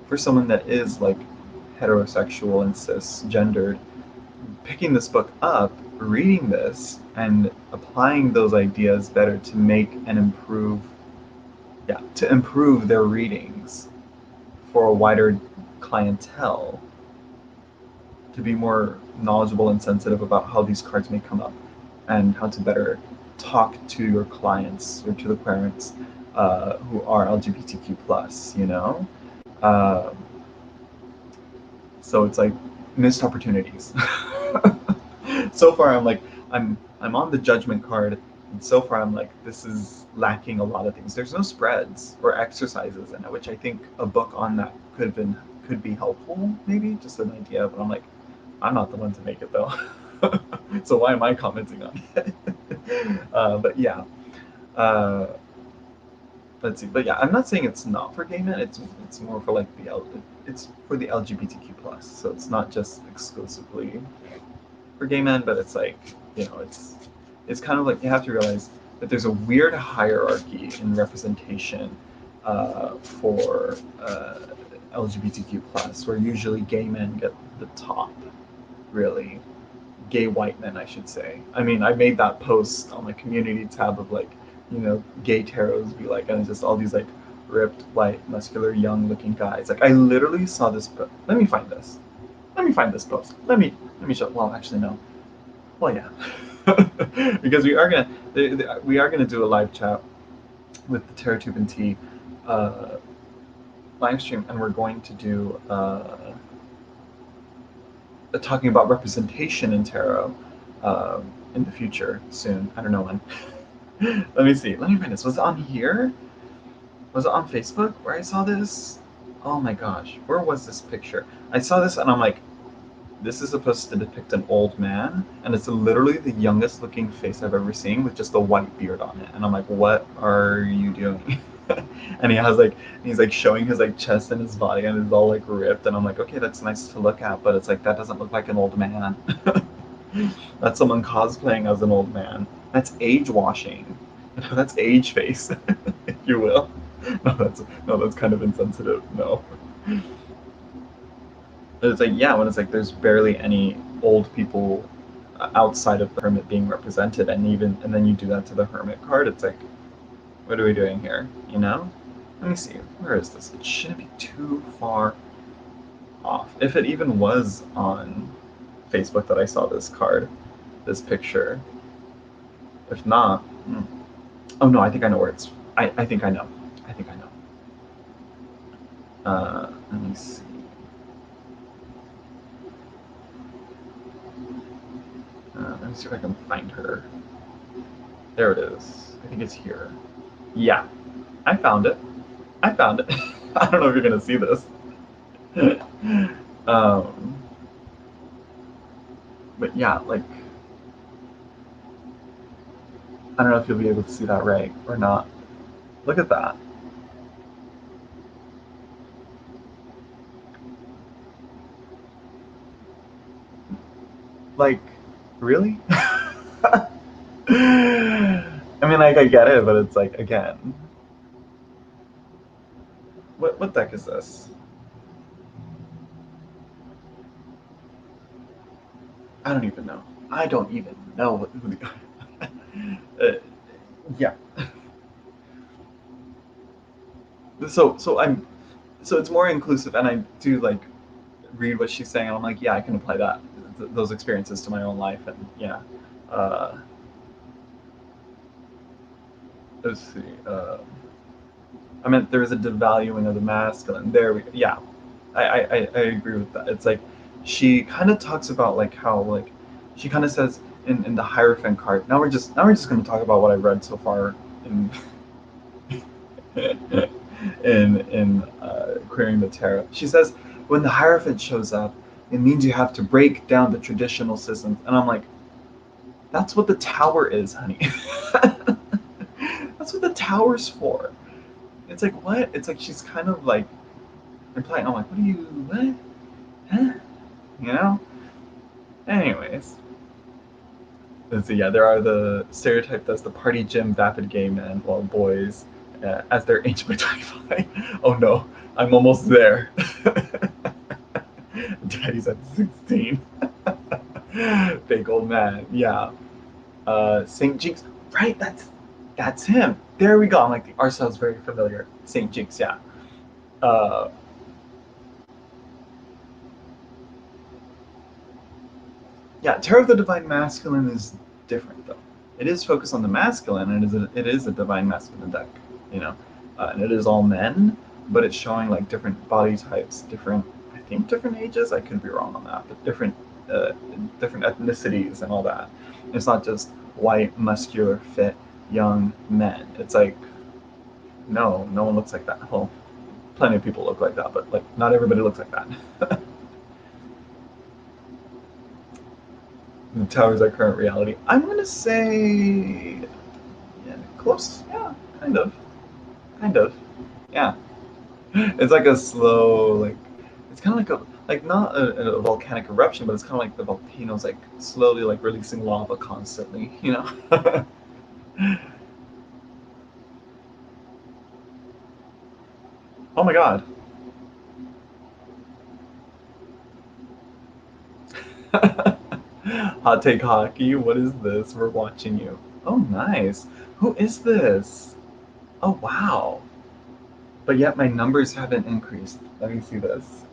for someone that is like heterosexual and cisgendered, picking this book up, reading this, and applying those ideas better to make and improve, yeah, to improve their readings for a wider clientele, to be more knowledgeable and sensitive about how these cards may come up and how to better talk to your clients or to the parents who are LGBTQ plus. Um, so it's like missed opportunities. So far, I'm on the judgment card, and so far I'm like this is lacking a lot of things. There's no spreads or exercises in it, which I think a book on that could be helpful, maybe just an idea. But I'm like, I'm not the one to make it though, so why am I commenting on it? But yeah, uh, let's see. But yeah, I'm not saying it's not for gay men. It's more for like it's for the LGBTQ plus. So it's not just exclusively for gay men, but it's like it's kind of like you have to realize that there's a weird hierarchy in representation for LGBTQ plus, where usually gay men get the top, really, gay white men, I should say. I mean, I made that post on the community tab of like, gay tarots be like, and it's just all these like ripped, white, muscular, young-looking guys. Like, I literally saw this. Let me find this. Let me find this post. Let me show. Well, actually, no. Well, yeah, because we are gonna do a live chat with the Terratube and Tea, uh, live stream, and we're going to do talking about representation in tarot in the future soon. I don't know when. Let me see. Let me find this. Was it on here? Was it on Facebook where I saw this? Oh my gosh. Where was this picture? I saw this and I'm like, this is supposed to depict an old man, and it's literally the youngest looking face I've ever seen with just a white beard on it. And I'm like, what are you doing? And he's like showing his like chest and his body, and it's all like ripped. And I'm like, okay, that's nice to look at, but it's like that doesn't look like an old man. That's someone cosplaying as an old man. That's age washing. That's age face, if you will. No, that's kind of insensitive. No. It's like, yeah, when it's like there's barely any old people outside of the hermit being represented, and then you do that to the hermit card. It's like, what are we doing here? You know? Let me see. Where is this? It shouldn't be too far off. If it even was on Facebook that I saw this card, this picture. If not, oh no, I think I know where it's. I think I know. I think I know. Let me see. Let me see if I can find her. There it is. I think it's here. Yeah, I found it. I found it. I don't know if you're gonna see this. But yeah, like, I don't know if you'll be able to see that right or not. Look at that. Like, really? I mean, like, I get it, but it's like, again, what deck is this? I don't even know. I don't even know who the. Yeah. So it's more inclusive, and I do like read what she's saying, and I'm like, yeah, I can apply those experiences to my own life, and yeah. Uh, let's see. I meant there is a devaluing of the masculine. There we go. Yeah, I agree with that. It's like she kind of talks about like how like she kind of says in the Hierophant card. Now we're just going to talk about what I read so far in in querying the tarot. She says when the Hierophant shows up, it means you have to break down the traditional systems, and I'm like, that's what the tower is, honey. That's what the tower's for. It's like what? It's like she's kind of like implying. I'm like, what are you? What? Huh? You know? Anyways. So yeah, there are the stereotyped as the party gym vapid gay men, while boys, as they're aged by 25. Oh no, I'm almost there. Daddy's at 16. Big old man. Yeah. Saint Jinx. Right. That's him. There we go. I'm like, the art style's very familiar. Saint Jinx. Yeah. Uh, yeah. Tarot of the Divine Masculine is different though. It is focused on the masculine, and it is a divine masculine deck. You know, and it is all men, but it's showing like different body types, different. I think different ages. I could be wrong on that, but uh, different ethnicities and all that. It's not just white, muscular, fit, young men. It's like no one looks like that. Well, plenty of people look like that, but like not everybody looks like that. The tower's our current reality. I'm gonna say, yeah, close. Yeah, kind of. Yeah, it's like a slow, like it's kind of like not a volcanic eruption, but it's kind of like the volcano's like slowly like releasing lava constantly. You know. Oh my god. Hot take hockey. What is this? We're watching you. Oh, nice. Who is this? Oh, wow. But yet my numbers haven't increased. Let me see this.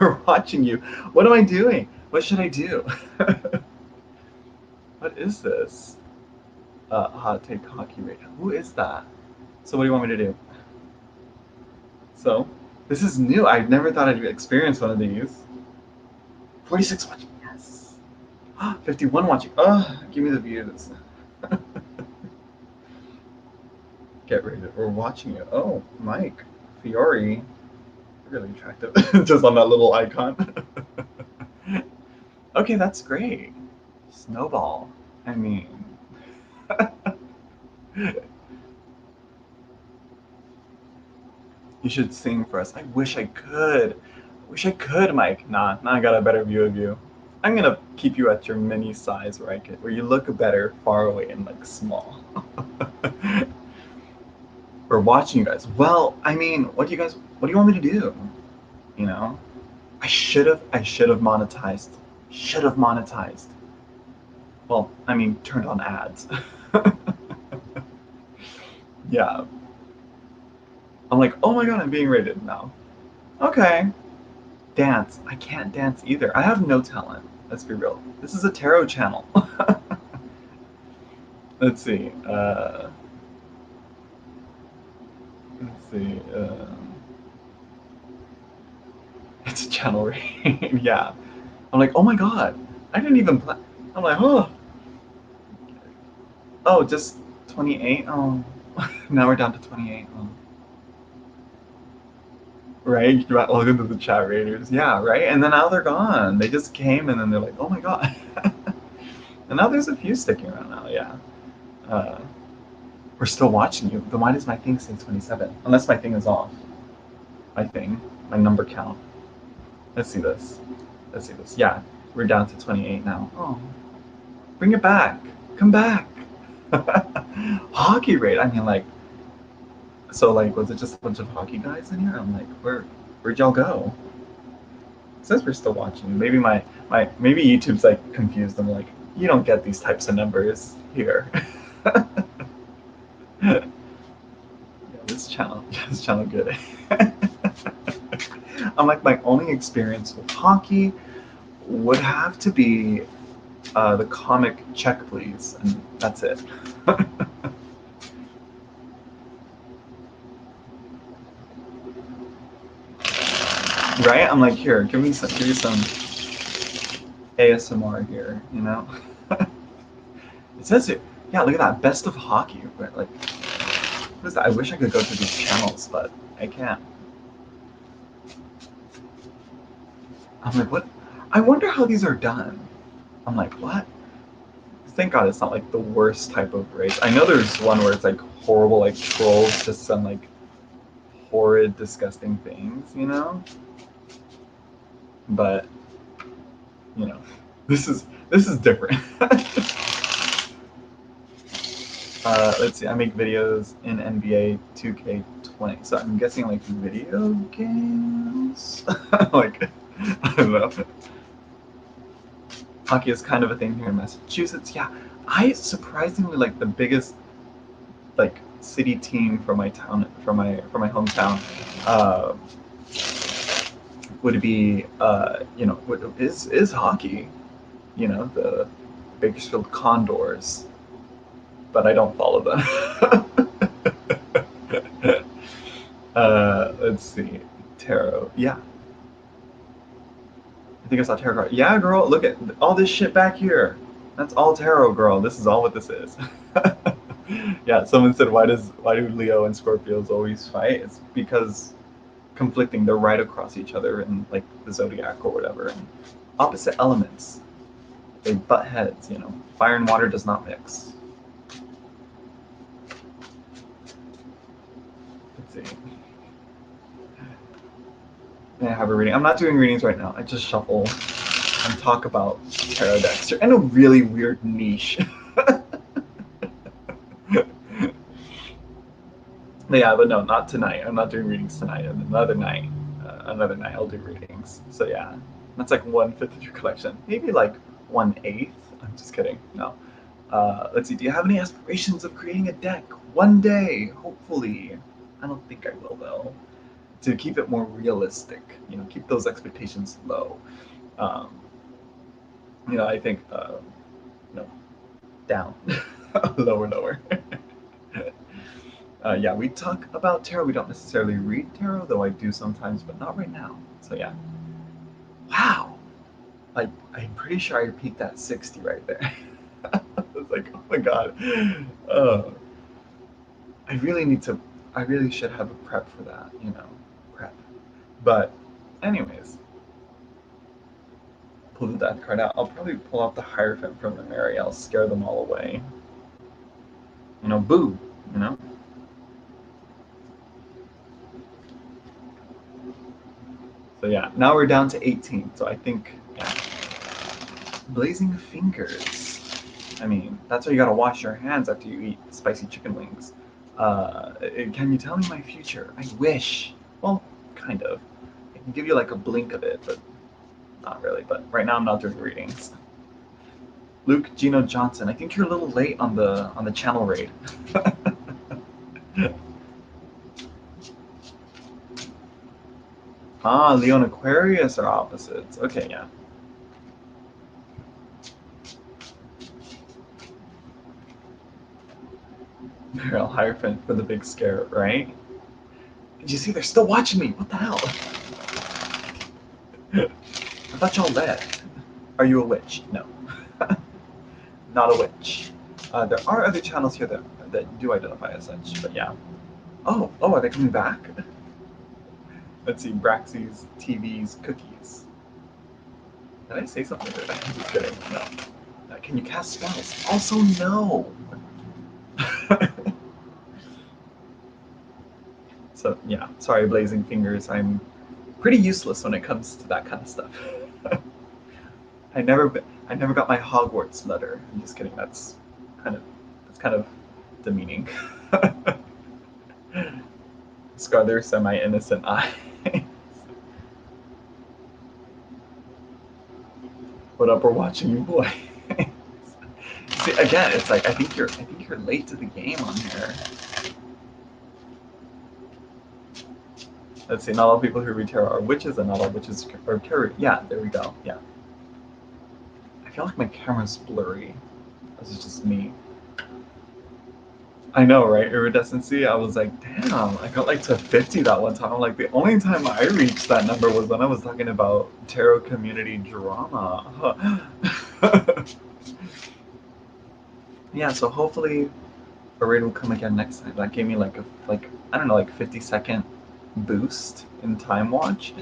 We're watching you. What am I doing? What should I do? What is this? Hot take hockey rate. Who is that? So what do you want me to do? So, this is new. I never thought I'd experience one of these. 46 watching, yes. 51 watching. Give me the views. Get rated. We're watching it. Oh, Mike Fiore, really attractive. Just on that little icon. Okay, that's great. Snowball. I mean, you should sing for us. I wish I could. Wish I could, Mike. Nah, now I got a better view of you. I'm gonna keep you at your mini size where you look better far away and like small. We're watching you guys. Well, I mean, what do you want me to do? You know? I should have monetized. Should have monetized. Well, I mean, turned on ads. Yeah. I'm like, oh my god, I'm being rated now. Okay. Dance. I can't dance either. I have no talent. Let's be real. This is a tarot channel. Let's see. Let's see. It's a channel rating. Yeah. I'm like, oh my god. I didn't even plan. I'm like, oh, just 28. Oh, now we're down to 28. Oh. Right? Welcome to the chat raiders. Yeah, right? And then now they're gone. They just came and then they're like, oh my god. And now there's a few sticking around now, yeah. Uh, we're still watching you. Then why does my thing say 27? Unless my thing is off. My thing. My number count. Let's see this. Let's see this. Yeah, we're down to 28 now. Oh. Bring it back. Come back. Hockey raid. I mean, like, so like, was it just a bunch of hockey guys in here? I'm like, where'd y'all go? It says we're still watching. Maybe maybe YouTube's like confused. I'm like, you don't get these types of numbers here. Yeah, this channel good. I'm like, my only experience with hockey would have to be the comic Check Please, and that's it. Right? I'm like, here, give me some ASMR here, you know? It says it. Yeah, look at that. Best of hockey. Right? Like, what is that? I wish I could go to these channels, but I can't. I'm like, what? I wonder how these are done. I'm like, what? Thank God it's not like the worst type of race. I know there's one where it's like horrible, like trolls just some like horrid, disgusting things, you know? But you know, this is different. Let's see. I make videos in NBA 2K20, so I'm guessing like video games. Like, I don't know. Hockey is kind of a thing here in Massachusetts. Yeah, I surprisingly like the biggest like city team from my town, from my hometown. Uh, would be you know, is hockey. You know, the Bakersfield Condors, but I don't follow them. Let's see. Tarot. Yeah. I think I saw tarot card. Yeah, girl, look at all this shit back here. That's all tarot, girl. This is all what this is. Yeah, someone said, why do Leo and Scorpios always fight? It's because conflicting, they're right across each other in like the zodiac or whatever. And opposite elements. They butt heads, you know. Fire and water does not mix. Let's see. May I have a reading? I'm not doing readings right now. I just shuffle and talk about tarot decks. You're in a really weird niche. Yeah, but no, not tonight. I'm not doing readings tonight. Another night I'll do readings. So yeah, that's like 1/5 of your collection. Maybe like 1/8. I'm just kidding. No. Let's see. Do you have any aspirations of creating a deck one day? Hopefully. I don't think I will though. To keep it more realistic, you know, keep those expectations low. Um, you know, I think, you know, down, lower. Yeah, we talk about tarot. We don't necessarily read tarot, though I do sometimes, but not right now. So yeah. Wow. Like, I'm pretty sure I peaked at 60 right there. I was like, oh my god. Uh, I really need to. I really should have a prep for that, prep. But, anyways, pull the death card out. I'll probably pull out the Hierophant from the Mary. I'll scare them all away. Boo. You know. So yeah, now we're down to 18. So I think, yeah, blazing fingers. I mean, that's why you gotta wash your hands after you eat spicy chicken wings. Can you tell me my future? I wish. Well, kind of. I can give you like a blink of it, but not really. But right now I'm not doing readings. Luke Gino Johnson. I think you're a little late on the channel raid. Ah, Leo and Aquarius are opposites. Okay, yeah. I'll Hierophant for the big scare, right? Did you see? They're still watching me. What the hell? I thought y'all left. Are you a witch? No. Not a witch. There are other channels here that do identify as such, but yeah. Oh, are they coming back? Let's see, Braxy's TV's cookies. Did I say something? I'm just kidding. No. Can you cast spells? Also, no. So yeah, sorry, Blazing Fingers. I'm pretty useless when it comes to that kind of stuff. I never got my Hogwarts letter. I'm just kidding. That's kind of demeaning. Scar their semi-innocent eye. What up? We're watching you, boy. See, again, it's like I think you're late to the game on here. Let's see. Not all people who read tarot are witches, and not all witches are tarot. Yeah, there we go. Yeah. I feel like my camera's blurry. This is just me. I know, right? Iridescency. I was like, damn, I got like to 50 that one time. I'm like, the only time I reached that number was when I was talking about tarot community drama. Yeah, so hopefully a raid will come again next time. That gave me like I don't know, like 50-second boost in time watch.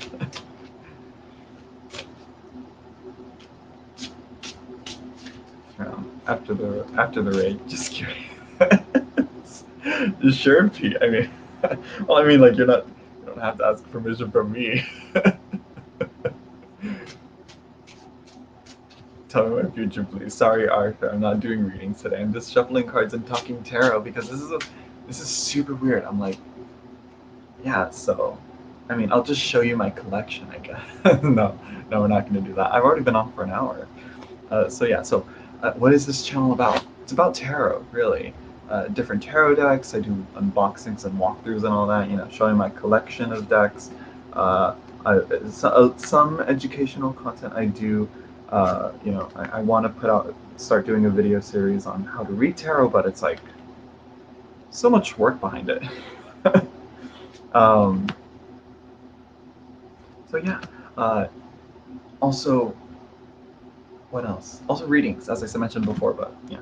After the raid, just curious. Sure, Pete. I mean, well, I mean, like you don't have to ask permission from me. Tell me my future, please. Sorry, Arthur. I'm not doing readings today. I'm just shuffling cards and talking tarot because this is super weird. I'm like, yeah. So, I mean, I'll just show you my collection, I guess. No, we're not going to do that. I've already been on for an hour. So yeah. So, what is this channel about? It's about tarot, really. Different tarot decks. I do unboxings and walkthroughs and all that. Showing my collection of decks. Uh, some educational content I do. I want to start doing a video series on how to read tarot, but it's like so much work behind it. um, so yeah. Also, what else? Also readings, as I mentioned before, but yeah.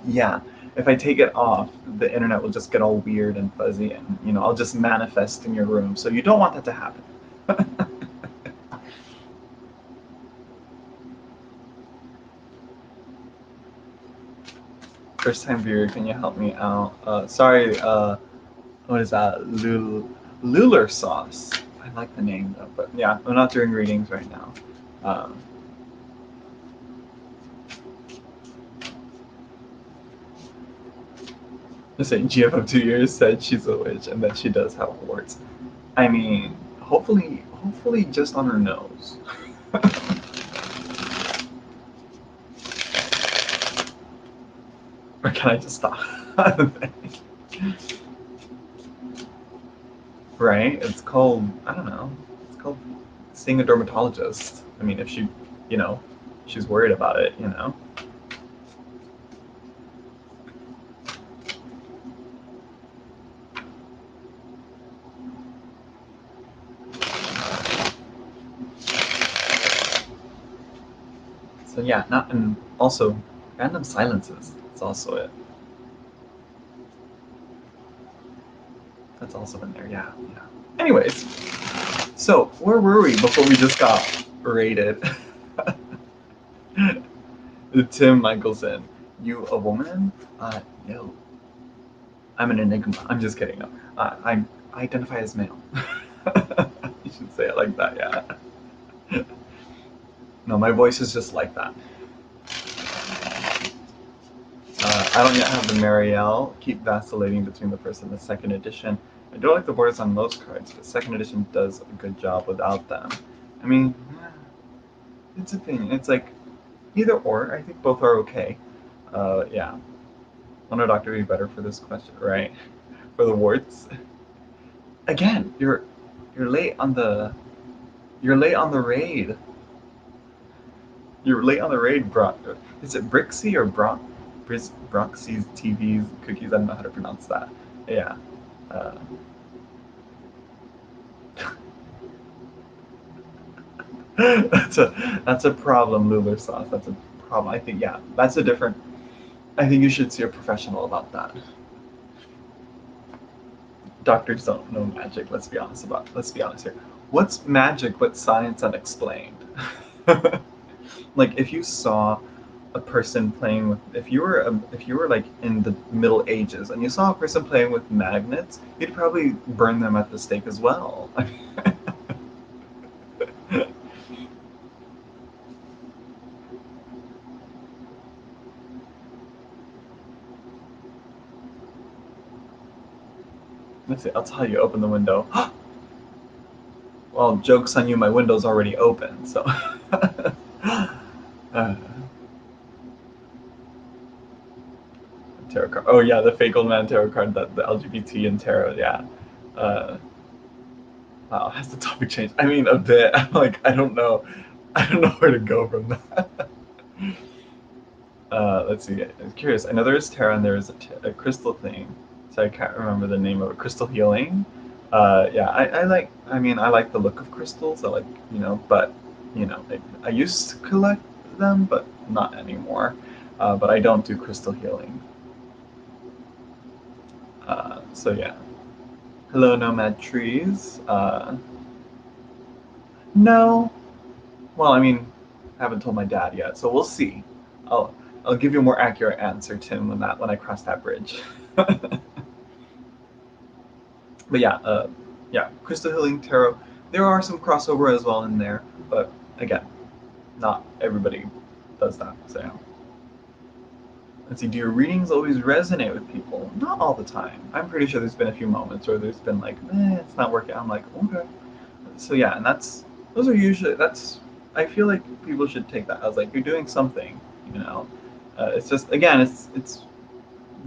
Yeah, if I take it off, the internet will just get all weird and fuzzy, and I'll just manifest in your room. So you don't want that to happen. First time viewer, can you help me out? Sorry, what is that? Lular sauce. I like the name though, but yeah, I'm not doing readings right now. Um, Just saying, GF of 2 years said she's a witch and that she does have warts. I mean, hopefully just on her nose. Or can I just stop? Right? It's called, I don't know, it's called seeing a dermatologist. I mean, if she's worried about it. So yeah, not and also random silences. That's also it. That's also in there. Yeah, yeah. Anyways, so where were we before we just got raided? Tim Michelson, you a woman? No. I'm an enigma. I'm just kidding. No. I identify as male. You should say it like that, yeah. No, my voice is just like that. I don't yet have the Marielle. Keep vacillating between the first and the second edition. I do like the borders on most cards, but second edition does a good job without them. I mean, it's opinion. It's like either or. I think both are okay. Yeah. Wonder Doctor be better for this question, right? For the warts. Again, you're late on the you're late on the raid. You're late on the raid, Brock. Is it Brixie or Broxy's TV's cookies? I don't know how to pronounce that. Yeah. Uh, that's a problem, Lular sauce. That's a problem. I think yeah, that's a different. I think you should see a professional about that. Doctors don't know magic. Let's be honest here. What's magic but science unexplained? Like if you saw a person playing with if you were like in the Middle Ages and you saw a person playing with magnets, you'd probably burn them at the stake as well. Let's see. I'll tell you. Open the window. Well, joke's on you. My window's already open. So. uh, tarot card. Oh yeah, the fake old man tarot card. That the LGBT and tarot. Yeah. Uh, wow. Has the topic changed? I mean, a bit. I'm like, I don't know. I don't know where to go from that. Let's see. I'm curious. I know there is tarot and there is a crystal thing, so I can't remember the name of it. Crystal healing. Yeah, I like. I mean, I like the look of crystals. I like, but I used to collect them, but not anymore. But I don't do crystal healing. So yeah. Hello, Nomad Trees. No. Well, I mean, I haven't told my dad yet, so we'll see. I'll I'll give you a more accurate answer, Tim, when I cross that bridge. But yeah, yeah, Crystal Healing Tarot. There are some crossover as well in there, but again, not everybody does that. So yeah. Let's see. Do your readings always resonate with people? Not all the time. I'm pretty sure there's been a few moments where there's been like, it's not working. I'm like, okay. So yeah, and those are usually that's. I feel like people should take that as like you're doing something. You know, it's just again, it's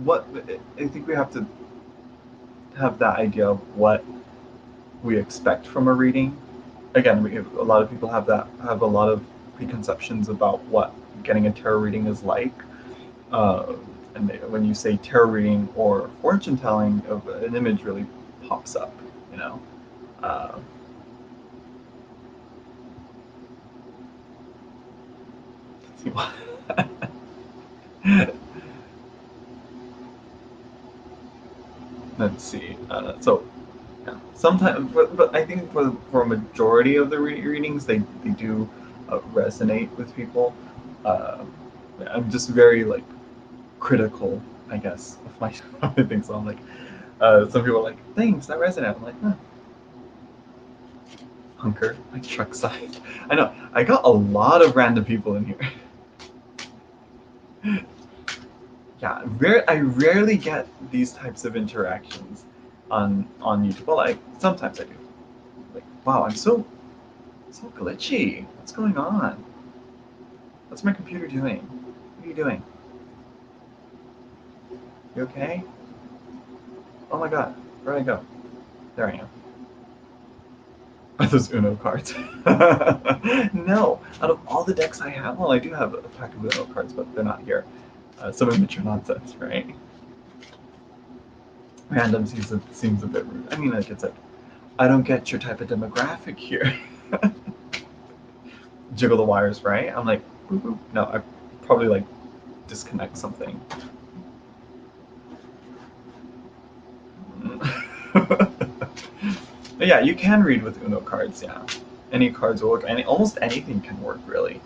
what I think we have to have that idea of what we expect from a reading. Again, a lot of people have a lot of preconceptions about what getting a tarot reading is like. Uh, and when you say tarot reading or fortune telling, an image really pops up. You know. Uh, let's see. So yeah. Sometimes, but I think for a majority of the readings, they do resonate with people. Uh, I'm just very like critical, I guess, of my of my things. So I'm like, some people are like, thanks, that resonated. I'm like, huh. Hunker, like truck side. I know. I got a lot of random people in here. Yeah, I rarely get these types of interactions on YouTube. Well, like sometimes I do. Like, wow, I'm so glitchy. What's going on? What's my computer doing? What are you doing? You okay? Oh my god, where'd I go? There I am. Are those Uno cards? No, out of all the decks I have, well, I do have a pack of Uno cards, but they're not here. Some immature nonsense, right? Random seems a bit rude. I mean, like, it's like, I don't get your type of demographic here. Jiggle the wires, right? I'm like, Boop, boop. No, I probably like disconnect something. But yeah, you can read with Uno cards. Yeah, any cards will work. Almost anything can work really.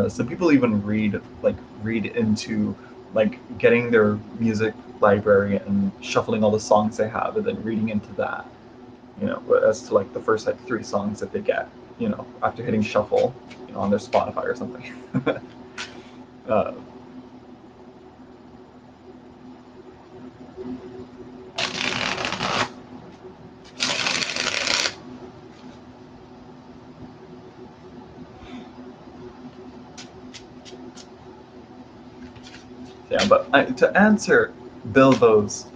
Some people even read into like getting their music library and shuffling all the songs they have, and then reading into that. You know, as to like the first like 3 songs that they get. You know, after hitting shuffle, you know, on their Spotify or something. uh, yeah, but to answer Bilbo's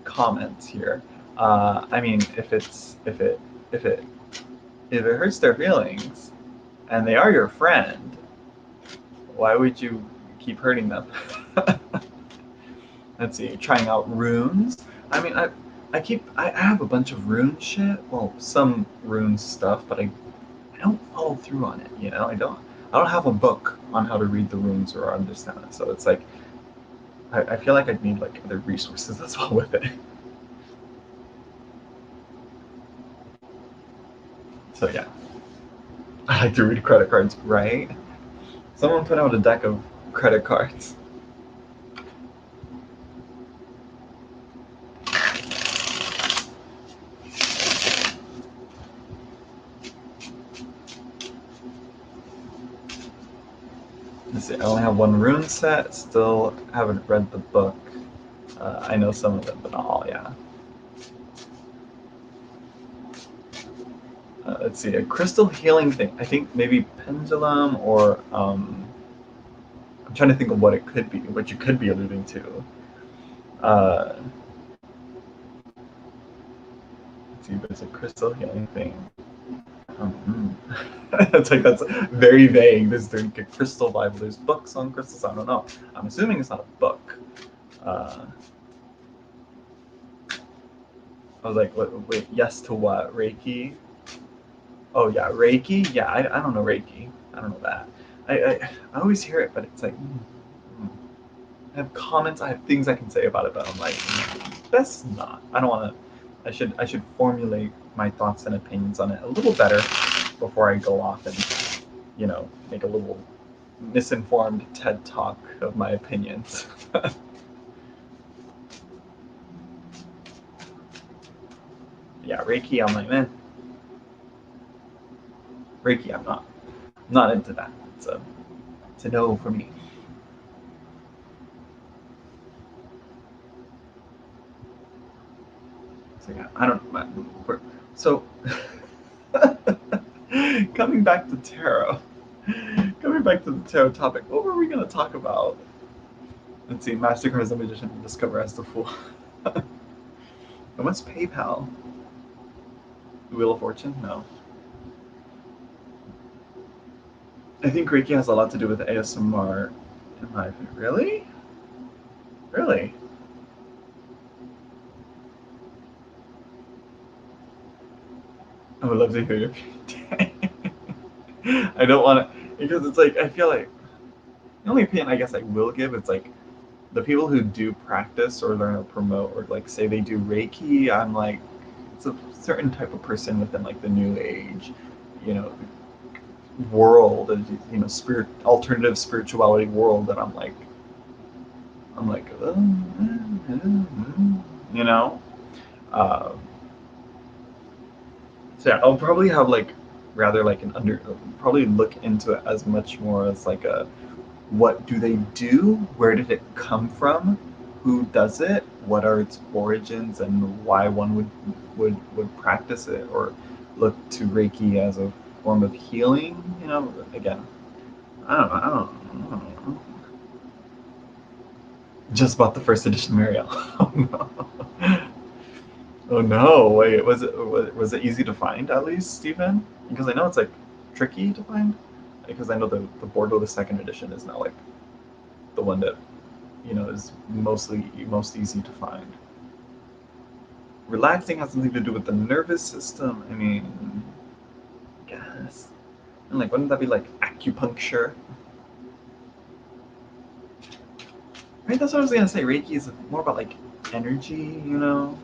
comments here, I mean, if it hurts their feelings, and they are your friend, why would you keep hurting them? Let's see, trying out runes. I mean, I have a bunch of rune shit. Well, some rune stuff, but I don't follow through on it. You know, I don't have a book on how to read the runes or understand it. So it's like I feel like I'd need like other resources as well with it. So yeah, I like to read credit cards, right? Someone put out a deck of credit cards. Let's see, I only have one rune set. Still haven't read the book. I know some of it, but not all. Yeah. Let's see, a crystal healing thing. I think maybe pendulum or I'm trying to think of what it could be, what you could be alluding to. Uh, let's see, there's a crystal healing thing. It's like that's very vague. There's a crystal Bible. There's books on crystals. I don't know. I'm assuming it's not a book. Uh, I was like, wait, yes to what? Reiki? Oh yeah, Reiki. Yeah, I don't know Reiki. I don't know that. I always hear it, but it's like I have comments. I have things I can say about it, but I'm like, best not. I don't want to. I should formulate my thoughts and opinions on it a little better before I go off and make a little misinformed TED talk of my opinions. Yeah, Reiki. I'm like, man, Reiki. I'm not into that. It's a no for me. So yeah, I don't. So coming back to tarot, coming back to the tarot topic, what were we going to talk about? Let's see, Mastercard as a magician and Discover as the fool. And what's PayPal? The Wheel of Fortune? No. I think Reiki has a lot to do with ASMR. In my opinion. Really? Really? I would love to hear your opinion. I don't want to, because it's like, I feel like the only opinion I guess I will give is like the people who do practice or learn or promote or like say they do Reiki. I'm like, it's a certain type of person within like the new age, you know, world, and spirit, alternative spirituality world that I'm like, you know. Uh, so yeah, I'll probably have like rather like probably look into it as much more as like a what do they do? Where did it come from? Who does it? What are its origins and why one would practice it or look to Reiki as a form of healing? Again, I don't know. Just bought the first edition Marielle. Oh no. Oh no. Wait, was it easy to find at least, Stephen? Because I know it's like tricky to find. Because I know the Bordeaux the second edition is now like the one that is most easy to find. Relaxing has something to do with the nervous system. I mean, I guess. And like, wouldn't that be like acupuncture? Right, that's what I was gonna say. Reiki is more about like energy, you know?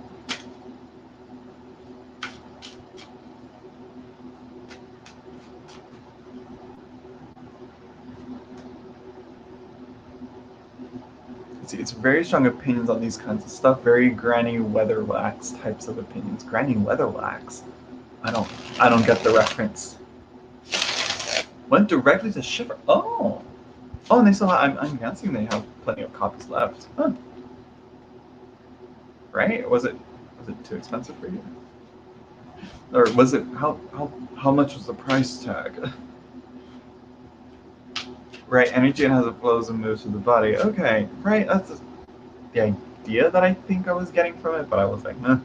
It's very strong opinions on these kinds of stuff. Very Granny Weatherwax types of opinions. Granny Weatherwax? I don't I don't get the reference. Went directly to Shiver. Oh. Oh, and they still have, I'm guessing they have plenty of copies left. Huh. Right? Was it too expensive for you? Or was it how much was the price tag? Right, energy and has it flows and moves through the body. Okay, right, that's the idea that I think I was getting from it, but I was like, nah.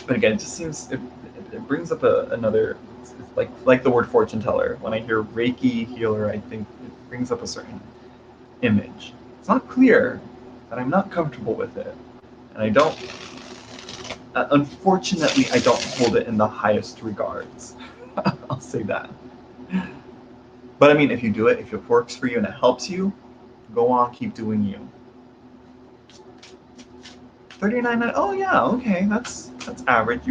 But again, it just seems it brings up another it's like the word fortune teller. When I hear Reiki healer, I think it brings up a certain image. It's not clear, but I'm not comfortable with it, and I don't. Unfortunately, I don't hold it in the highest regards. I'll say that. But I mean, if you do it, if it works for you and it helps you, go on, keep doing you. 39. Oh yeah, okay, that's average.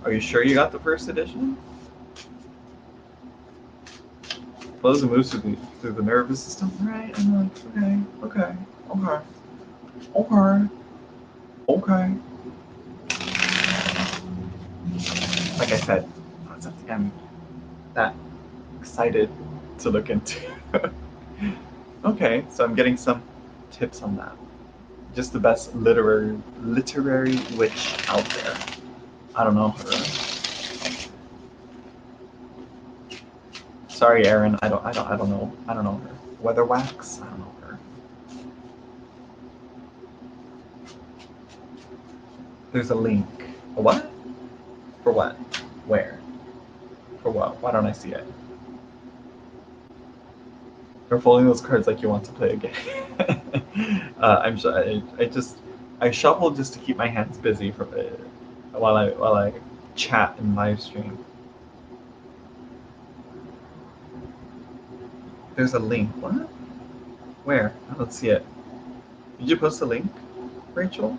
Are you sure you got the first edition? Flows and moves through the nervous system, right? I'm like, okay. Like I said, not something I'm that excited to look into. Okay, so I'm getting some tips on that. Just the best literary witch out there. I don't know her. Sorry, Aaron. I don't know. I don't know her. Weatherwax. I don't know her. There's a link. A what? For what? Where? For what? Why don't I see it? You're folding those cards like you want to play a game. I'm sure. I shuffle just to keep my hands busy for while I chat and live stream. There's a link. What? Where? I don't see it. Did you post a link, Rachel?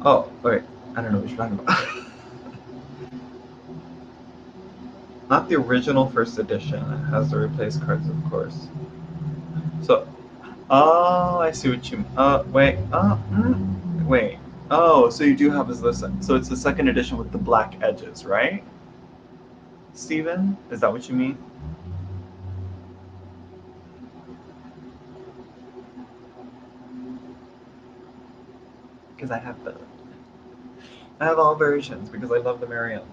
Oh, wait. I don't know what you're talking about. Not the original first edition. It has the replaced cards, of course. So, oh, I see what you. Wait. Wait. Oh, so you do have this. So it's the second edition with the black edges, right? Steven? Is that what you mean? Because I have both. I have all versions because I love the Mariam.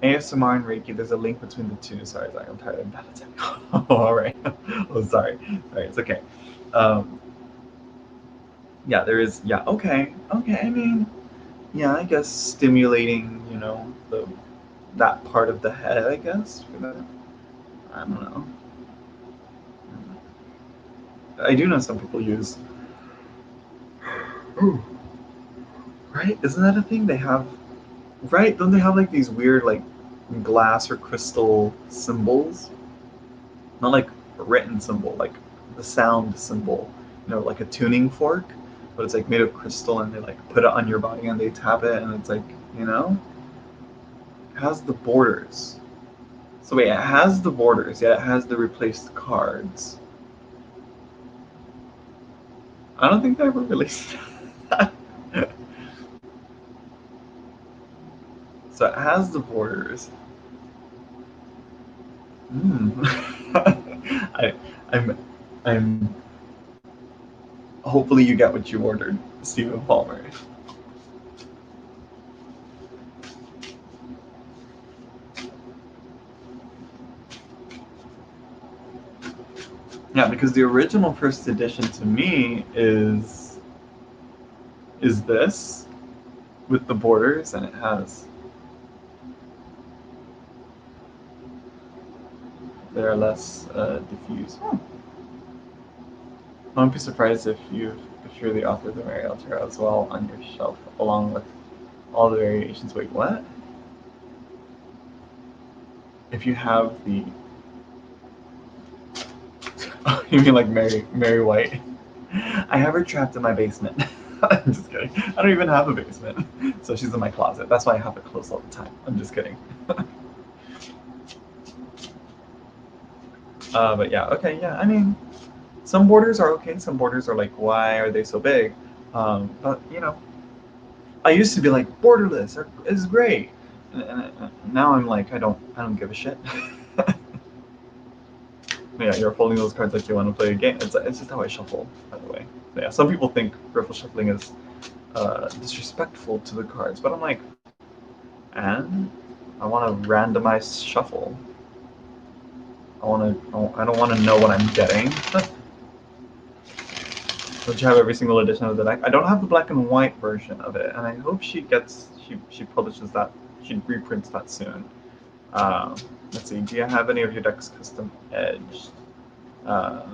ASMR and Reiki, there's a link between the two. Sorry, I'm tired of that. Oh, all right. Oh, sorry. Sorry, it's okay. Um, yeah, there is. Yeah, okay. Okay, I mean, yeah, I guess stimulating, that part of the head, I guess, for that. I don't know. I do know some people use. Ooh, right? Isn't that a thing they have? Right? Don't they have like these weird like glass or crystal symbols? Not like a written symbol, like the sound symbol. Like a tuning fork, but it's like made of crystal, and they like put it on your body and they tap it, and it's like it has the borders. So wait, it has the borders, yet it has the replaced cards. I don't think they ever released that. So it has the borders. I, I'm, I'm. Hopefully, you get what you ordered, Stephen Palmer. Yeah, because the original first edition to me is this with the borders, and it has. They're less diffuse. I wouldn't be surprised if you're the author of the Mariel Tarot as well on your shelf, along with All the variations. Wait, what? If you have the... Oh, you mean like Mary White? I have her trapped in my basement. I'm just kidding. I don't even have a basement. So she's in my closet. That's why I have it closed all the time. I'm just kidding. But yeah, okay, yeah. I mean, some borders are okay. Some borders are like, why are they so big? But you know, I used to be like borderless is great, and now I'm like, I don't give a shit. Yeah, you're folding those cards like you want to play a game. It's just how I shuffle, by the way. But yeah, some people think riffle shuffling is disrespectful to the cards, but I'm like, and I want to randomize shuffle. I don't want to know what I'm getting. Don't you have every single edition of the deck? I don't have the black and white version of it, and I hope she publishes that. She reprints that soon. Um, let's see. Do you have any of your decks custom edged? Uh,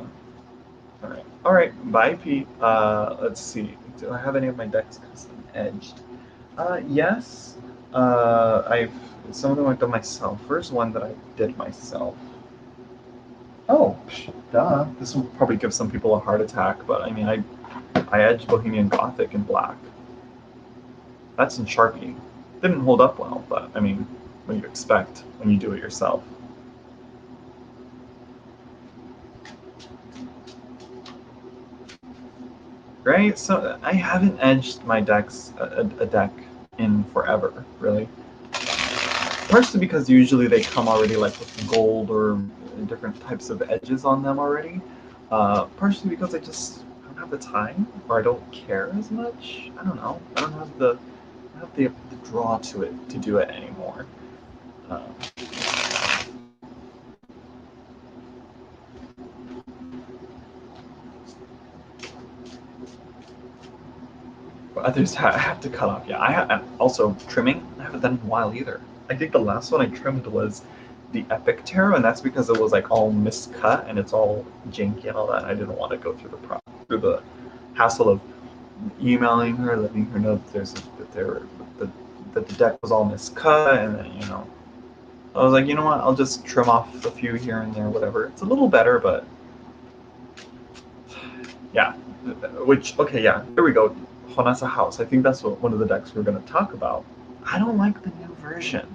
all right. Bye, Pete. Let's see. Do I have any of my decks custom edged? Yes. I've some of them I've done myself. First one that I did myself. Oh, duh. This will probably give some people a heart attack, but I mean, I edged Bohemian Gothic in black. That's in Sharpie. Didn't hold up well, but I mean, what do you expect when you do it yourself? Right? So I haven't edged my decks a deck in forever, really. Partially because usually they come already like with gold or different types of edges on them already. Partially because I don't have the time or I don't care as much. I don't know. I don't have the draw to it to do it anymore. Uh, but others have to cut off. Yeah, also trimming. I haven't done in a while either. I think the last one I trimmed was the Epic Tarot, and that's because it was like all miscut and it's all janky and all that. I didn't want to go through the hassle of emailing her, letting her know that that the deck was all miscut, and then I was like, you know what, I'll just trim off a few here and there, whatever. It's a little better, but yeah. Which okay, yeah, there we go. Honasa House. I think that's one of the decks we're going to talk about. I don't like the new version.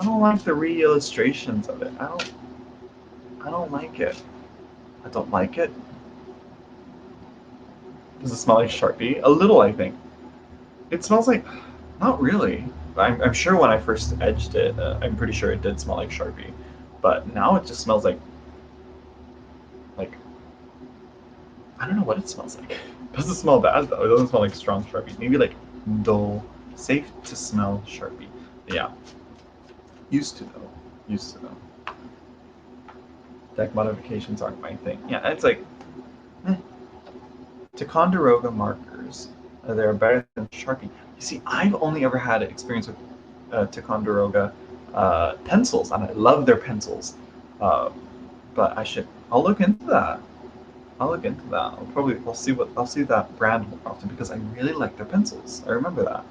I don't like the re-illustrations of it. I don't like it. I don't like it. Does it smell like Sharpie? A little, I think. It smells like, not really. I'm sure when I first edged it, I'm pretty sure it did smell like Sharpie. But now it just smells like, I don't know what it smells like. It doesn't smell bad though. It doesn't smell like strong Sharpie. Maybe like dull, safe to smell Sharpie. Yeah. Used to though. Used to though. Deck modifications aren't my thing. Yeah, it's like, eh. Ticonderoga markers. They're better than Sharpie. You see, I've only ever had experience with Ticonderoga pencils, and I love their pencils. Uh, but I'll look into that. I'll look into that. I'll see that brand more often because I really like their pencils. I remember that.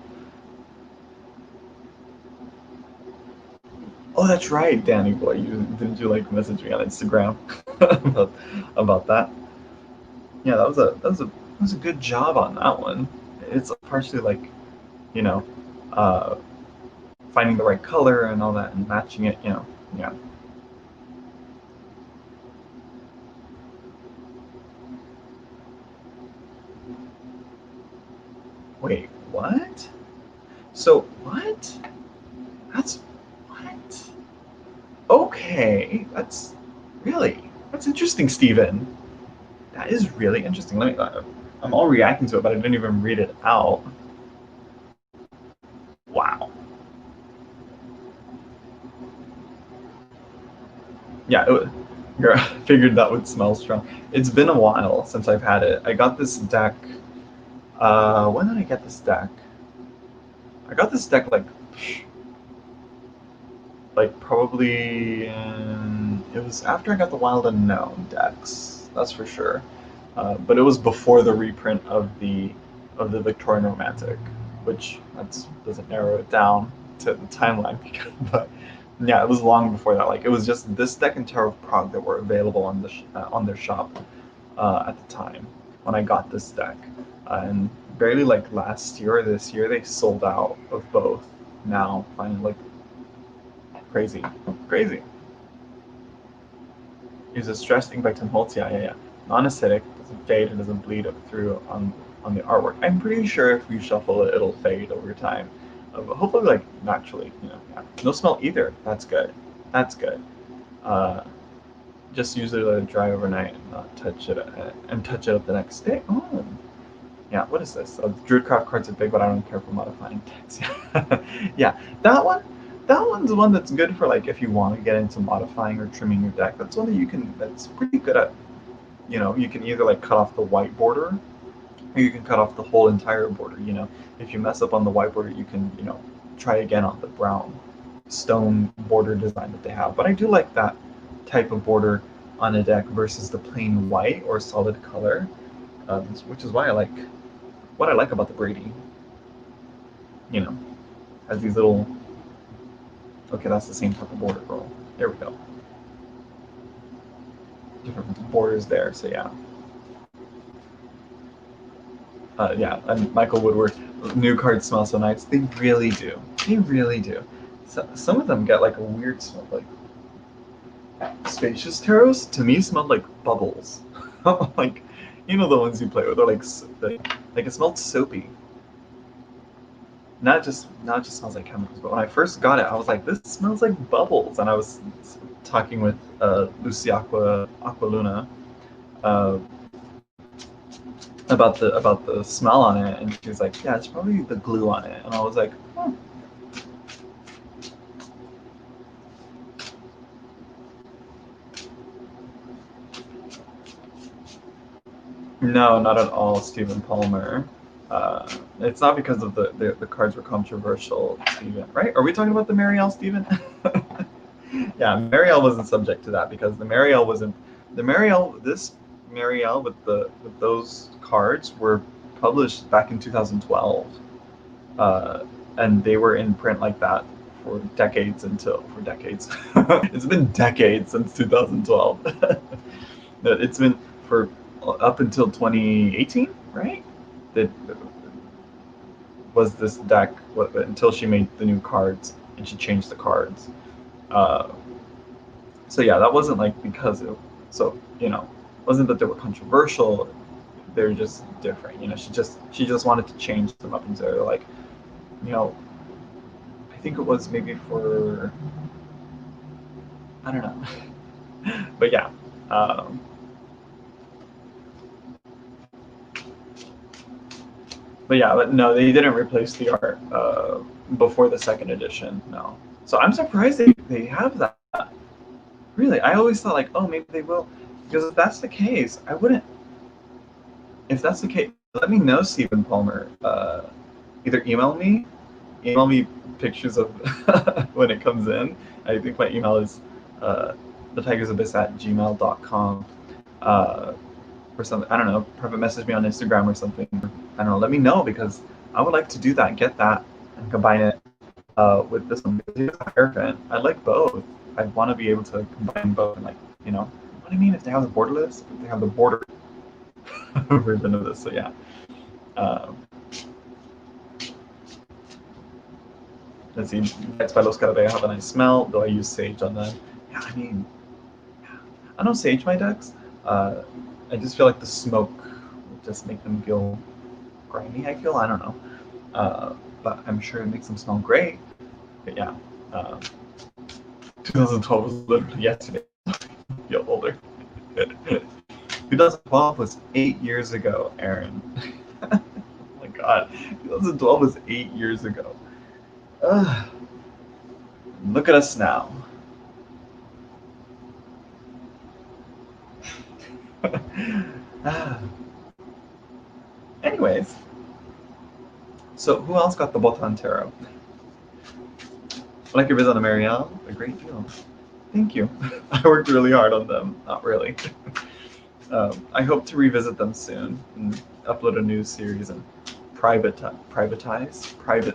Oh, that's right, Danny boy. You like message me on Instagram about that? Yeah, that was a good job on that one. It's partially like, you know, uh, finding the right color and all that and matching it. Yeah. Wait, what? So what? That's what? Okay, that's interesting, Steven. That is really interesting. I'm all reacting to it, but I didn't even read it out. Wow. Yeah, figured that would smell strong. It's been a while since I've had it. I got this deck. When did I get this deck? I got this deck like probably it was after I got the Wild Unknown decks. That's for sure. But it was before the reprint of the Victorian Romantic. which doesn't narrow it down to the timeline. But yeah, it was long before that. Like it was just this deck and Tarot of Prague that were available on on their shop at the time when I got this deck, and barely like last year or this year they sold out of both. Now finally, like crazy, crazy. Use a stressed ink by Tim Holtz. Yeah. Non-acidic, doesn't fade and doesn't bleed up through on the artwork. I'm pretty sure if we shuffle it, it'll fade over time. But hopefully, like naturally, Yeah. No smell either. That's good. That's good. Uh, just use it to let it dry overnight and not touch it and touch it up the next day. Oh, yeah. What is this? Druidcraft cards are big, but I don't care for modifying text. Yeah, that one. That one's one that's good for like if you want to get into modifying or trimming your deck. That's one that you can. That's pretty good at. You can either like cut off the white border, or you can cut off the whole entire border. If you mess up on the white border, you can try again on the brown stone border design that they have. But I do like that type of border on a deck versus the plain white or solid color, which is why I like what I like about the Brady. Has these little. Okay, that's the same type of border, girl. There we go. Different borders there, so yeah. Yeah, and Michael Woodward, new cards smell so nice. They really do. They really do. So, some of them get like a weird smell, like Spacious Tarots to me smelled like bubbles. Like, the ones you play with, they're like it smelled soapy. Not just smells like chemicals, but when I first got it, I was like, this smells like bubbles. And I was talking with Lucy Aqualuna uh, about the smell on it, and she was like, yeah, it's probably the glue on it. And I was like, oh. No, not at all, Stephen Palmer. It's not because of the cards were controversial, Stephen, right? Are we talking about the Marielle, Stephen? Yeah, Marielle wasn't subject to that because the Marielle wasn't this Marielle with those cards were published back in 2012, and they were in print like that for decades. It's been decades since 2012. It's been for up until 2018, right? That was this deck until she made the new cards and she changed the cards. Uh, so yeah, that wasn't like because it. So wasn't that they were controversial. They're just different. She just wanted to change them up into like, you know, I think it was maybe for I don't know, but yeah. Um, but no, they didn't replace the art before the second edition. No, so I'm surprised they have that. Really, I always thought like, oh, maybe they will, because if that's the case, I wouldn't. If that's the case, let me know, Stephen Palmer. Either email me pictures of when it comes in. I think my email is thetigersabyss@gmail.com. Or something. I don't know. Private message me on Instagram or something. I don't know. Let me know because I would like to do that. Get that and combine it with this one. Hierophant. I like both. I want to be able to combine both and what I mean if they have the borderless, if they have the border version of this. So yeah. Um, let's see. Next by Los Carabeo have a nice smell. Though I use sage on them. Yeah, I mean, I don't sage my decks. I just feel like the smoke would just make them feel grimy. I don't know. But I'm sure it makes them smell great. But yeah, 2012 was literally yesterday. I feel older. 2012 was 8 years ago, Aaron. Oh my god, 2012 was 8 years ago. Look at us now. Anyways, so who else got the Botan Tarot? I like your visit on the Marielle. A great deal. Thank you. I worked really hard on them. Not really. I hope to revisit them soon and upload a new series and private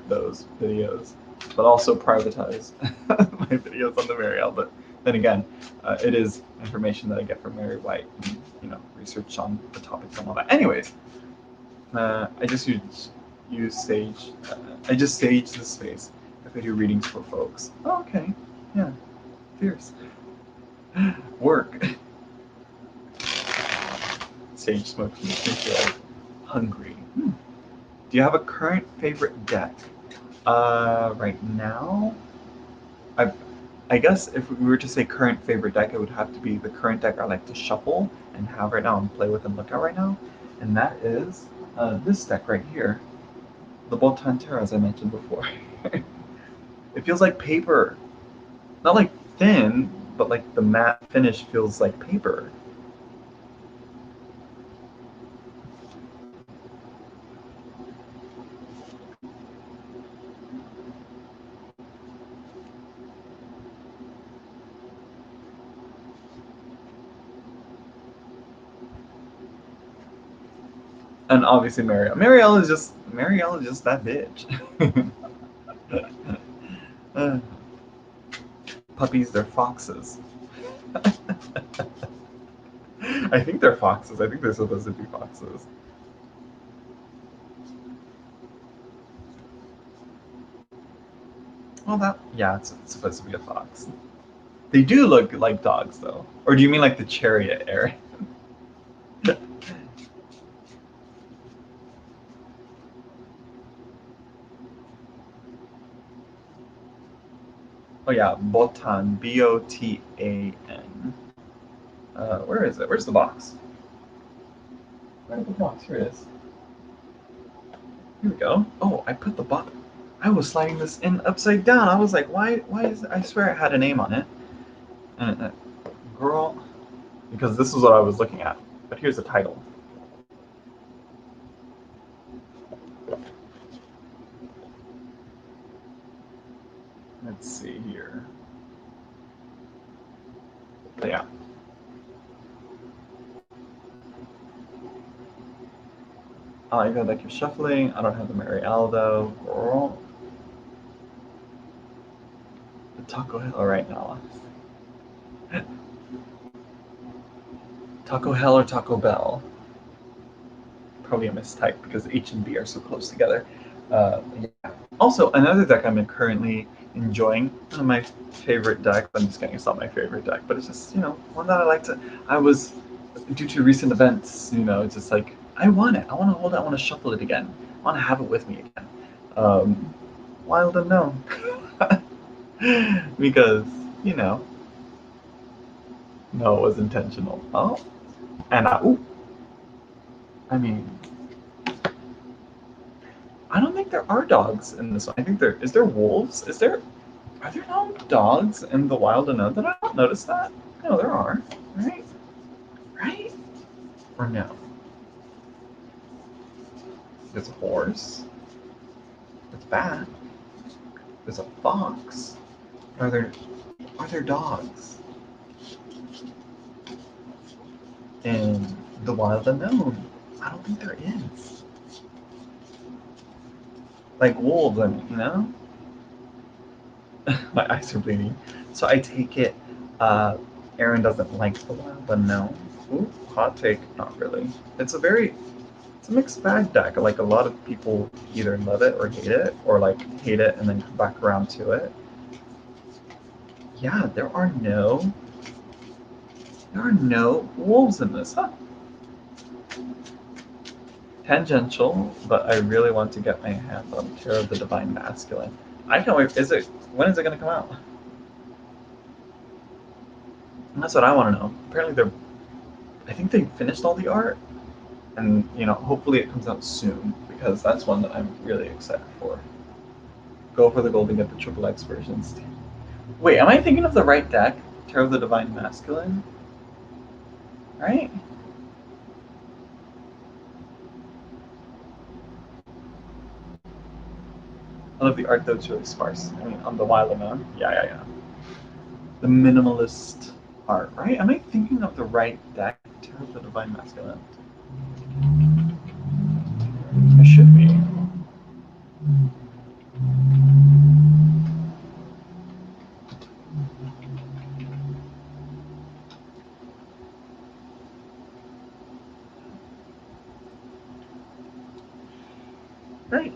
those videos, but also privatize my videos on the Marielle. But then again, it is information that I get from Mary White, and, research on the topics and all that. Anyways, I just use Sage. I just Sage the space if I do readings for folks. Oh, okay, yeah, fierce work. Sage smoke makes me feel hungry. Do you have a current favorite deck? Right now, I guess if we were to say current favorite deck, it would have to be the current deck I like to shuffle and have right now and play with and look at right now, and that is this deck right here, the Boltán Tarot, as I mentioned before. It feels like paper, not like thin, but like the matte finish feels like paper. And obviously Marielle is just that bitch. Puppies, they're foxes. I think they're foxes. I think they're supposed to be foxes. Well, it's supposed to be a fox. They do look like dogs, though. Or do you mean like the chariot, Aaron? Oh yeah, Botan, Botan. Where is it? Where's the box? Where's the box? Here it is. Here we go. Oh, I put the box. I was sliding this in upside down. I was like, why is it? I swear it had a name on it. And girl, because this is what I was looking at. But here's the title. Let's see here. But yeah. I like that you're shuffling. I don't have the Marielle though. Girl. The Taco Hell right now. Taco Hell or Taco Bell? Probably a mistype because H and B are so close together. Yeah. Also, another deck I'm currently enjoying. One of my favorite decks. I'm just kidding, it's not my favorite deck, but it's just one that I like to. I was due to recent events. It's just like I want it. I want to hold it. I want to shuffle it again. I want to have it with me again. Wild Unknown. Because no, it was intentional. Oh, and I mean, I don't think there are dogs in this one. I think is there wolves? Are there no dogs in the Wild Unknown? Did I not notice that? No, there are. Right? Right? Or no? There's a horse. There's a bat. There's a fox. Are there dogs in the Wild Unknown? I don't think there is. Like wolves, I mean, My eyes are bleeding. So I take it Aaron doesn't like the Wild Unknown. Ooh, hot take, not really. It's a mixed bag deck. Like a lot of people either love it or hate it, or like hate it and then come back around to it. Yeah, there are no wolves in this, huh? Tangential, but I really want to get my hands on Tarot of the Divine Masculine. I can't wait. When is it going to come out? And that's what I want to know. Apparently I think they finished all the art, and hopefully it comes out soon because that's one that I'm really excited for. Go for the gold and get the triple X versions. Wait, am I thinking of the right deck? Tarot of the Divine Masculine? Right? I love the art though, it's really sparse. I mean, on the Wild Unknown. Yeah. The minimalist art, right? Am I thinking of the right deck? Tarot of the Divine Masculine? I should be.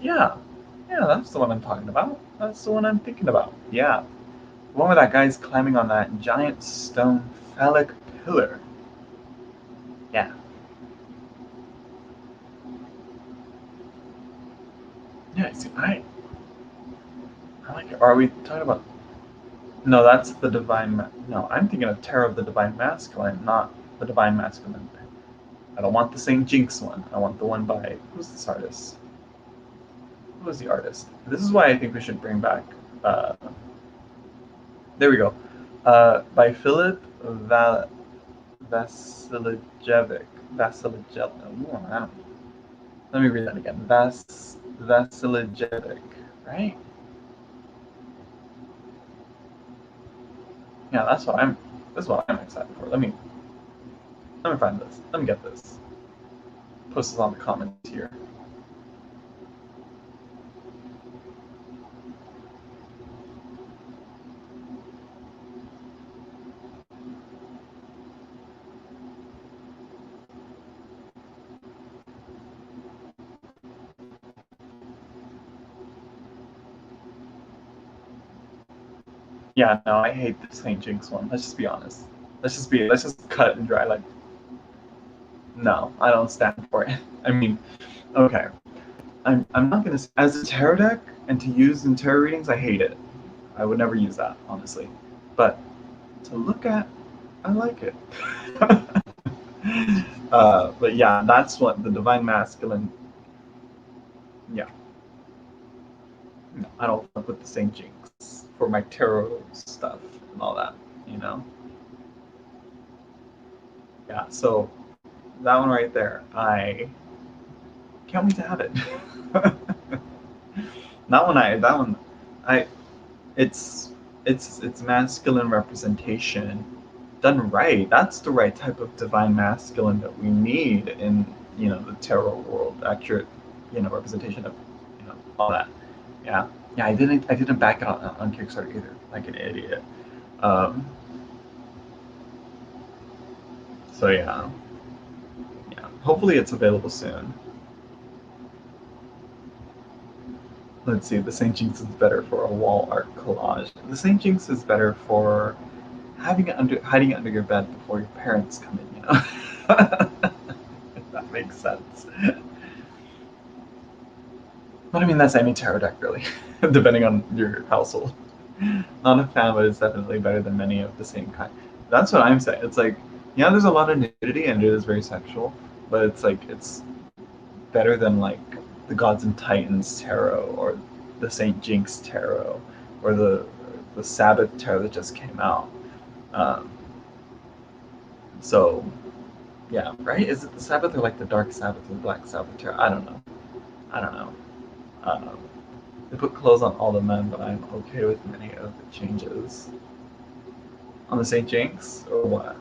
Yeah, yeah, that's the one I'm talking about. That's the one I'm thinking about. Yeah, the one where that guy's climbing on that giant stone phallic pillar. Yeah, yeah. See, I like it. Are we talking about? No, that's the divine. No, I'm thinking of Terror of the Divine Masculine, not the Divine Masculine. I don't want the Saint Jinx one. I want the one by who's this artist? Who was the artist? This is why I think we should bring back. Uh, there we go. By Philip Vasiljevic. Vasiljevic. Let me read that again. Vasiljevic, right? Yeah, that's what I'm. That's what I'm excited for. Let me find this. Let me get this. Post this on the comments here. Yeah, no, I hate the Saint Jinx one. Let's just be honest. Let's just cut and dry. Like, no, I don't stand for it. I mean, okay. I'm not gonna as a tarot deck and to use in tarot readings, I hate it. I would never use that, honestly. But to look at, I like it. But yeah, that's what the divine masculine. Yeah, no, I don't fuck with the Saint Jinx for my tarot stuff and all that. You know. Yeah. So that one right there, I can't wait to have it. That one, I it's it's masculine representation done right. That's the right type of divine masculine that we need in the tarot world. Accurate representation of all that. Yeah, yeah. I didn't back out on Kickstarter either, like an idiot. Um, so yeah. Hopefully it's available soon. Let's see. The Saint Jinx is better for a wall art collage. The Saint Jinx is better for hiding it under your bed before your parents come in. If that makes sense. But I mean, that's any tarot deck, really, depending on your household. Not a fan, but it's definitely better than many of the same kind. That's what I'm saying. It's like, yeah, there's a lot of nudity and it is very sexual, but it's like, it's better than like the Gods and Titans tarot or the Saint Jinx tarot or the Sabbath tarot that just came out. Um, so, yeah, right? Is it the Sabbath or like the Dark Sabbath or the Black Sabbath tarot? I don't know. I don't know. Um, they put clothes on all the men, but I'm okay with many of the changes. On the St. Jinx, or what?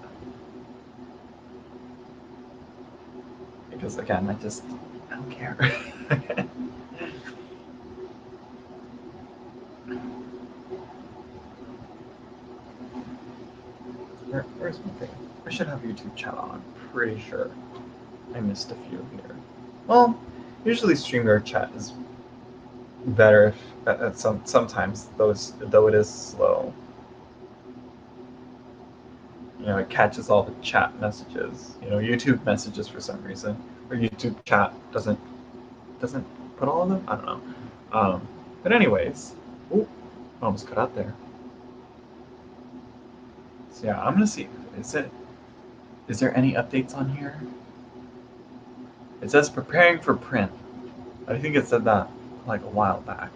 Because again, I don't care. Where's my thing? I should have YouTube chat on. I'm pretty sure I missed a few here. Well, usually StreamYard chat is better if sometimes though it is slow. It catches all the chat messages. YouTube messages for some reason, or YouTube chat doesn't put all of them. I don't know. But anyways, ooh, almost cut out there. So yeah, I'm gonna see. Is there any updates on here? It says preparing for print. I think it said that like a while back.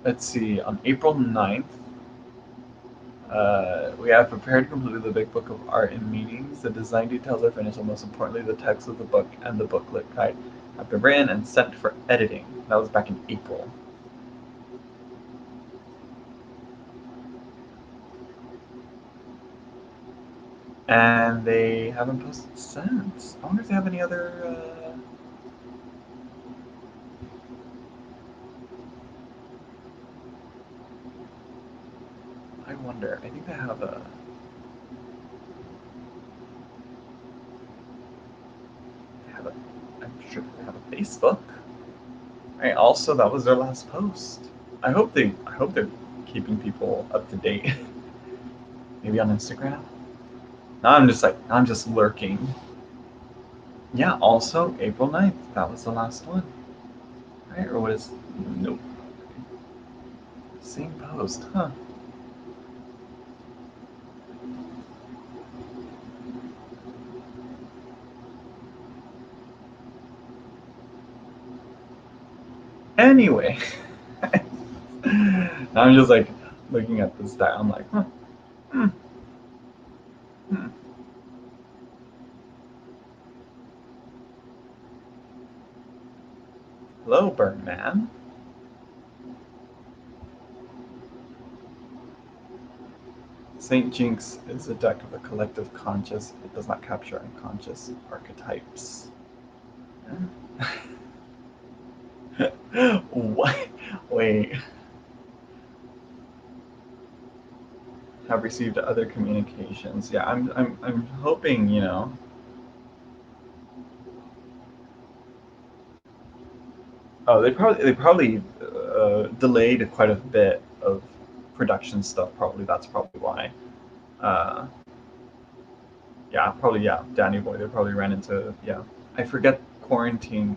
Let's see. On April 9th, we have prepared completely the Big Book of Art and Meanings. The design details are finished, and most importantly, the text of the book and the booklet guide have been written and sent for editing. That was back in April. And they haven't posted since. I wonder if they have any other. I wonder. I think they have a. have a, I'm sure they have a Facebook. Right. Also, that was their last post. I hope they're keeping people up to date. Maybe on Instagram. Now I'm just lurking. Yeah. Also, April 9th. That was the last one. Right. Or what is? Nope. Same post, huh? Anyway, now I'm just like looking at this stat. I'm like, huh. Hmm. Hmm. Hello, Birdman. Saint Jinx is a deck of the collective conscious. It does not capture unconscious archetypes. What? Wait. Have received other communications. Yeah, I'm hoping, you know. Oh, they probably delayed quite a bit of production stuff. Probably that's probably why. Uh, yeah, probably yeah. Danny Boy. They probably ran into yeah. I forget quarantine.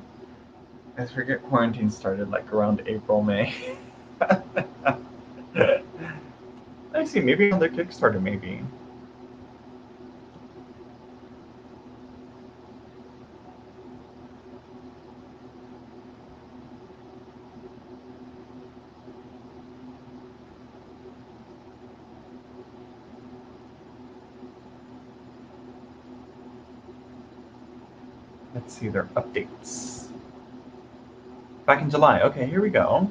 I forget quarantine started like around April, May. I see. Maybe on their Kickstarter, maybe. Let's see their updates. Back in July. Okay, here we go.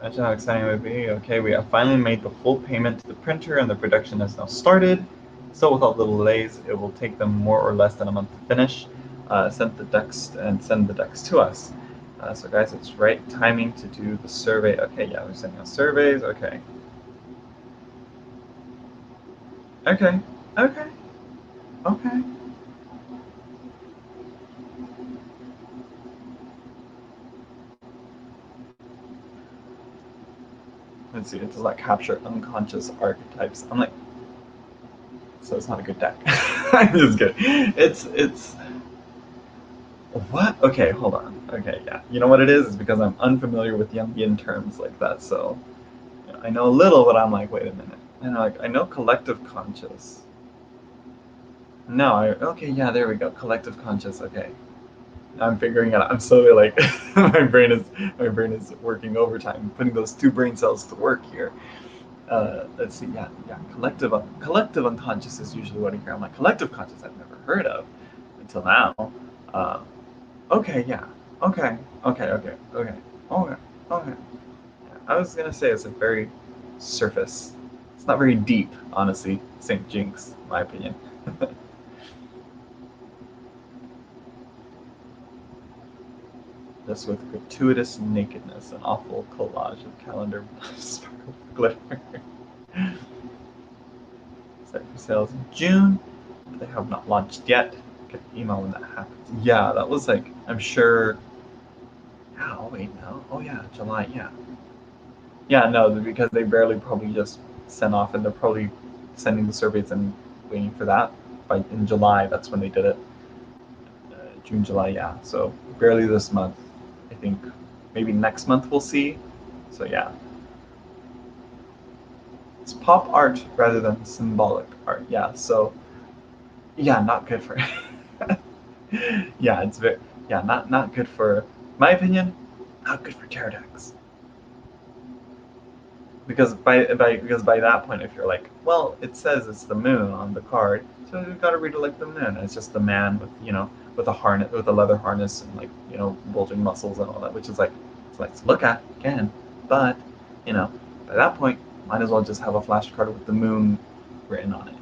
Imagine how exciting it would be. Okay, we have finally made the full payment to the printer and the production has now started. So without little delays, it will take them more or less than a month to finish. Send the decks to us. So guys, it's right timing to do the survey. Okay, yeah, we're sending out surveys. Okay. Okay. Okay. Okay. Let's see, it does like capture unconscious archetypes. I'm like, so it's not a good deck. I'm just kidding. It's what? Okay, hold on. Okay, yeah. You know what it is? It's because I'm unfamiliar with Jungian terms like that. So you know, I know a little, but I'm like, wait a minute. And like, I know collective conscious. No, okay, yeah, there we go. Collective conscious. Okay, I'm figuring it out. I'm slowly like, my brain is working overtime, putting those two brain cells to work here. Let's see. Yeah, yeah. Collective unconscious is usually what I hear. I'm like collective conscious. I've never heard of until now. Uh, Okay, yeah. Okay, okay, okay, okay, okay, okay. I was gonna say it's like very surface. It's not very deep, honestly. Saint Jinx, in my opinion. Just with gratuitous nakedness, an awful collage of calendar sparkle glitter. Set for sales in June. They have not launched yet. Get the email when that happens. Yeah, that was like I'm sure. Yeah, oh wait, no. Oh yeah, July. Yeah, yeah, no, because they barely probably just sent off, and they're probably sending the surveys and waiting for that. By in July, that's when they did it. June, July, yeah. So barely this month. I think maybe next month we'll see. So yeah, it's pop art rather than symbolic art. Yeah. So yeah, not good for. Yeah, it's very yeah, not good for my opinion. Not good for tarot decks. Because by that point, if you're like, well, it says it's the moon on the card, so you got to read it like the moon. And it's just the man with with a harness, with a leather harness, and like bulging muscles and all that, which is like it's nice to look at again, but you know by that point, might as well just have a flashcard with the moon written on it.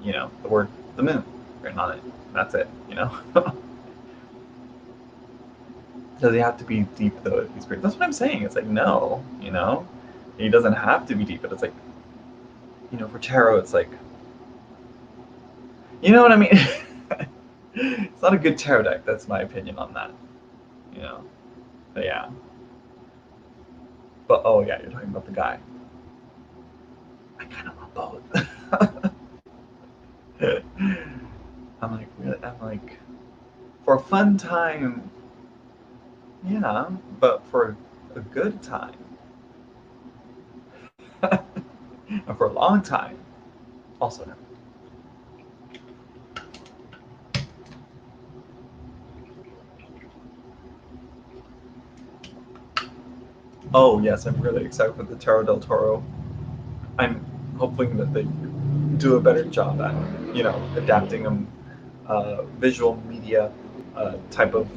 The word the moon written on it. That's it. Does he have to be deep though? If he's great, that's what I'm saying. It's like no, he doesn't have to be deep, but it's like for tarot, it's like, you know what I mean? It's not a good tarot deck. That's my opinion on that. You know. But yeah. But oh yeah, you're talking about the guy. I kind of want both. I'm like, really? I'm like, for a fun time, yeah, but for a good time, and for a long time, also no. Oh yes, I'm really excited for the Tarot del Toro. I'm hoping that they do a better job at, adapting a visual media type of,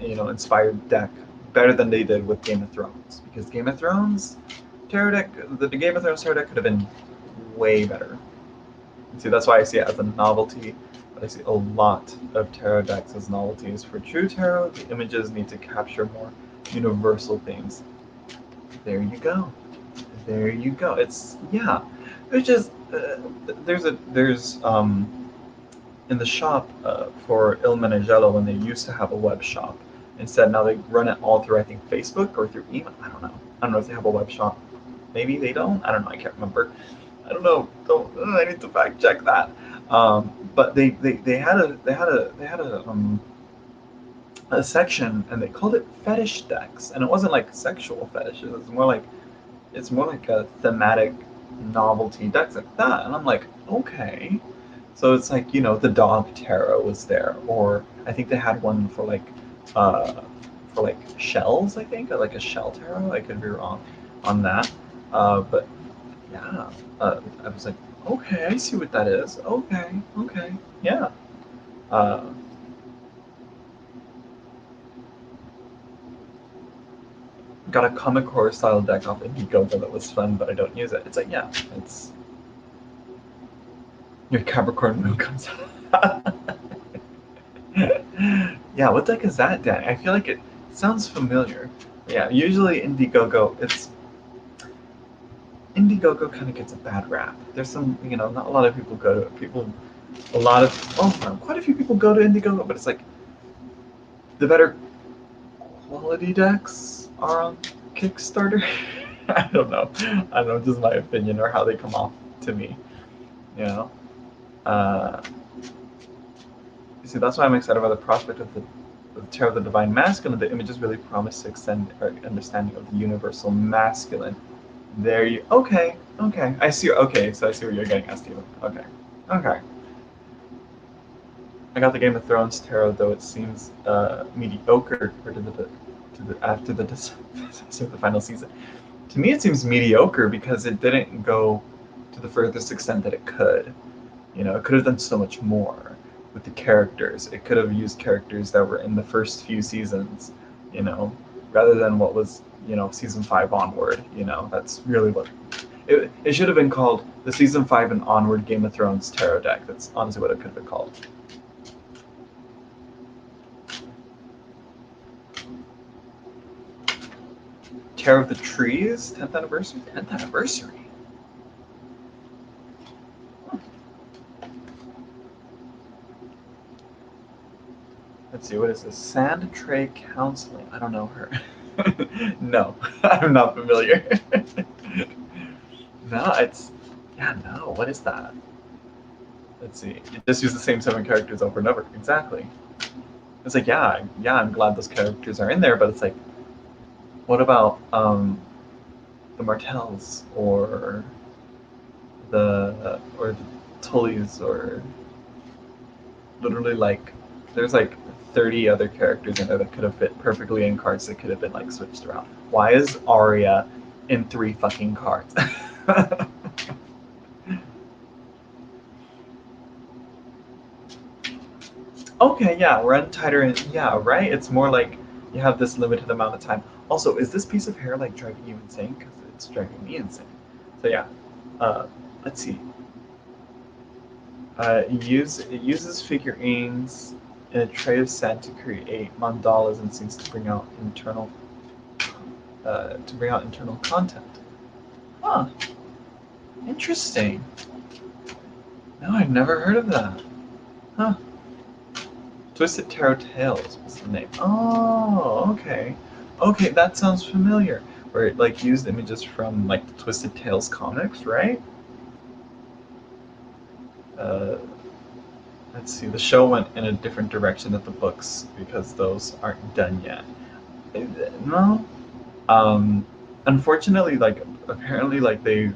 inspired deck better than they did with Game of Thrones. Because Game of Thrones tarot deck, the Game of Thrones tarot deck could have been way better. See, that's why I see it as a novelty. But I see a lot of tarot decks as novelties. For true tarot, the images need to capture more universal themes. There you go. There you go. It's yeah. There's just there's in the shop for Il Menegello when they used to have a web shop. Instead, now they run it all through I think Facebook or through email. I don't know. I don't know if they have a web shop. Maybe they don't. I don't know. I can't remember. I don't know. Don't. I need to fact check that. But they had a section and they called it fetish decks, and it wasn't like sexual fetishes. It's more like a thematic novelty decks like that, and I'm like, okay. So it's like the dog tarot was there, or I think they had one uh, for like shells. I think like a shell tarot. I could be wrong on that, but yeah, I was like, okay, I see what that is. Okay, okay, yeah. Uh, got a comic horror style deck off Indiegogo that was fun, but I don't use it. It's like, yeah, it's your Capricorn moon comes out. Yeah, what deck is that, Dan? I feel like it sounds familiar. Yeah, usually Indiegogo kind of gets a bad rap. There's some, not a lot of people go to it. Quite a few people go to Indiegogo, but it's like the better quality decks are on Kickstarter. I don't know. I don't know, just my opinion or how they come off to me. You know. Uh, See, that's why I'm excited about the prospect of the Tarot of the Divine Masculine. The images really promise to extend our understanding of the universal masculine. There you. Okay. Okay. I see. Okay. So I see where you're getting at, Stephen. Okay. Okay. I got the Game of Thrones tarot, though it seems mediocre compared to the after the final season. To me, it seems mediocre because it didn't go to the furthest extent that it could. It could have done so much more with the characters. It could have used characters that were in the first few seasons, you know, rather than what was, season 5 onward. That's really what it should have been called, the season 5 and onward Game of Thrones tarot deck. That's honestly what it could have been called. Tarot of the Trees, 10th anniversary? 10th anniversary? Let's see, what is this? Sand Tray Counseling. I don't know her. No, I'm not familiar. No, no, what is that? Let's see. You just use the same 7 characters over and over. Exactly. It's like, yeah, I'm glad those characters are in there, but it's like, what about the Martells or the Tullys or literally like there's like 30 other characters in there that could have fit perfectly in cards that could have been like switched around. Why is Arya in 3 fucking cards? Okay, yeah, run tighter and yeah, right? It's more like you have this limited amount of time. Also, is this piece of hair like driving you insane? Because it's driving me insane. So yeah, uh, let's see. It uses figurines in a tray of sand to create mandalas and seems to bring out internal content. Huh, interesting. No, I've never heard of that. Huh. Twisted Tarot Tales was the name. Oh, okay. Okay, that sounds familiar. Where it like used images from like the Twisted Tales comics, right? Uh, let's see. The show went in a different direction than the books because those aren't done yet. No. Um, Unfortunately, like apparently, like they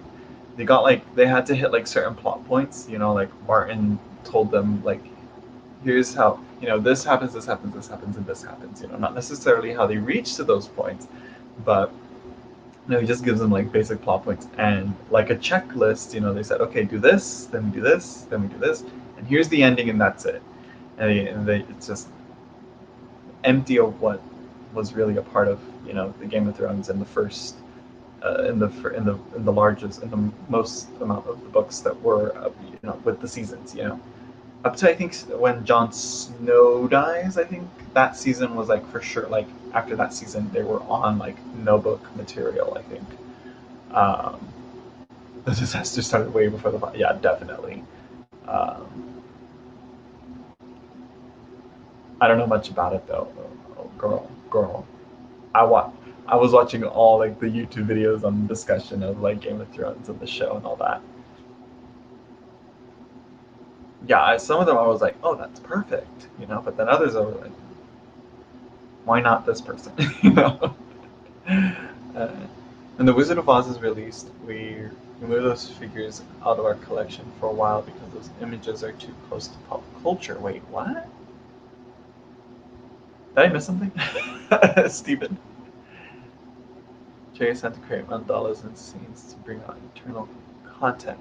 got like they had to hit like certain plot points. You know, like Martin told them like here's how this happens, this happens, this happens, and this happens. Not necessarily how they reach to those points, but he just gives them like basic plot points and like a checklist. They said, okay, do this, then we do this, then we do this, and here's the ending, and that's it. It's just empty of what was really a part of the Game of Thrones in the first in the largest in the most amount of the books that were with the seasons. Up to I think when Jon Snow dies, I think that season was like for sure. Like after that season, they were on like no book material. I think um, the disaster started way before the yeah, definitely. Um, I don't know much about it though. Oh, girl. I wa- I was watching all like the YouTube videos on discussion of like Game of Thrones and the show and all that. Yeah, some of them I was like, oh, that's perfect, But then others I was like, why not this person, Uh, when The Wizard of Oz is released, we remove those figures out of our collection for a while because those images are too close to pop culture. Wait, what? Did I miss something? Stephen. Jerry had to create mandalas and scenes to bring out internal content.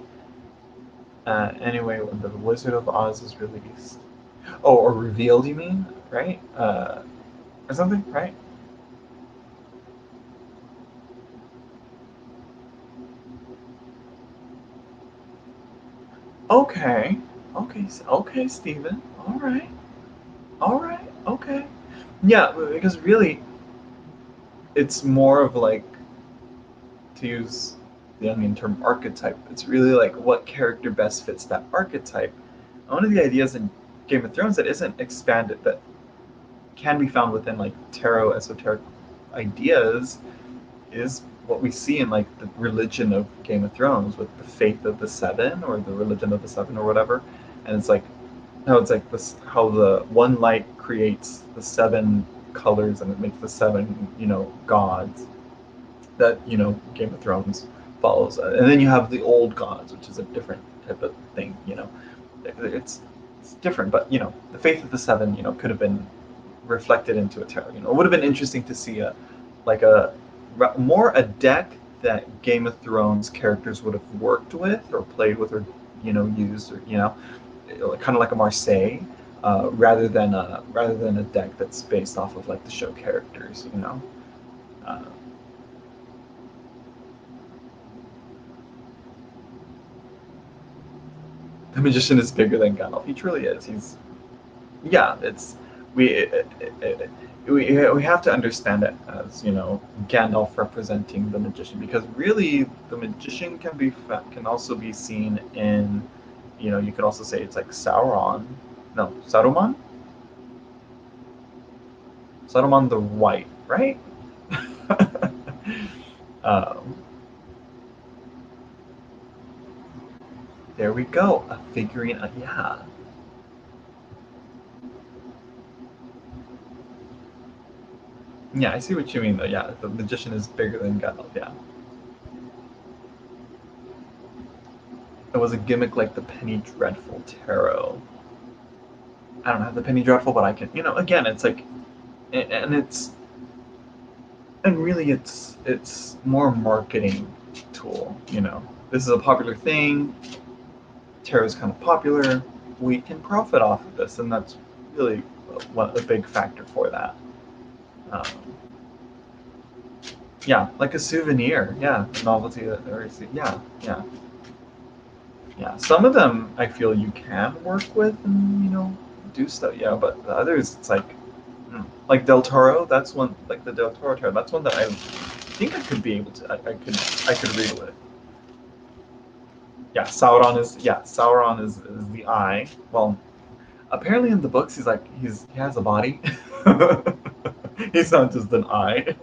Anyway, when The Wizard of Oz is released. Oh, or revealed, you mean? Right? Or something, right? Okay. Okay, Stephen. All right. All right. Okay. Yeah, because really, it's more of like, to use the Jungian term archetype, it's really like what character best fits that archetype. And one of the ideas in Game of Thrones that isn't expanded, that can be found within like tarot esoteric ideas, is what we see in like the religion of Game of Thrones with the faith of the seven or the religion of the seven or whatever. And it's like how it's like this, how the one light creates the seven colors and it makes the seven gods that Game of Thrones follows. And then you have the old gods, which is a different type of thing. It's different, but the faith of the seven could have been reflected into a tarot. It would have been interesting to see a more a deck that Game of Thrones characters would have worked with or played with or used or kind of like a Marseille, rather than a deck that's based off of like the show characters. Uh, the magician is bigger than Gandalf. He truly is. He's yeah. It's we it, it, it, we have to understand it as Gandalf representing the magician, because really the magician can also be seen in you could also say it's like Sauron. No, Saruman the White, right? um, there we go. A figurine. Yeah. Yeah, I see what you mean though. Yeah, the magician is bigger than Gandalf. Yeah. It was a gimmick like the Penny Dreadful Tarot. I don't have the Penny Dreadful, but I can. Again, it's like, and really, it's more marketing tool. This is a popular thing. Tarot is kind of popular. We can profit off of this, and that's really a big factor for that. Um, yeah, like a souvenir. Yeah, a novelty or yeah, yeah. Yeah, some of them I feel you can work with and do stuff. Yeah, but the others it's like Del Toro. That's one, like the Del Toro tarot. That's one that I think I could be able to. I could read with. Yeah, Sauron is the eye. Well, Apparently in the books he has a body. He's not just an eye.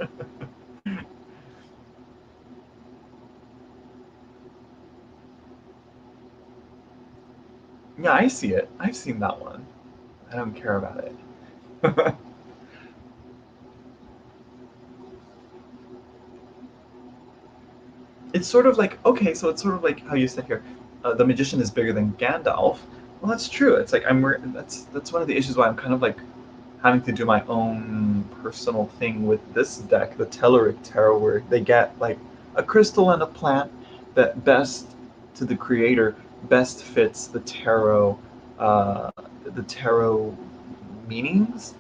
Yeah, I see it. I've seen that one. I don't care about it. It's sort of like, okay, so it's sort of like how you said here, the magician is bigger than Gandalf. Well, that's true. It's like that's one of the issues why I'm kind of like having to do my own personal thing with this deck, the Telluric Tarot, where they get like a crystal and a plant that best to the creator best fits uh, the tarot meanings.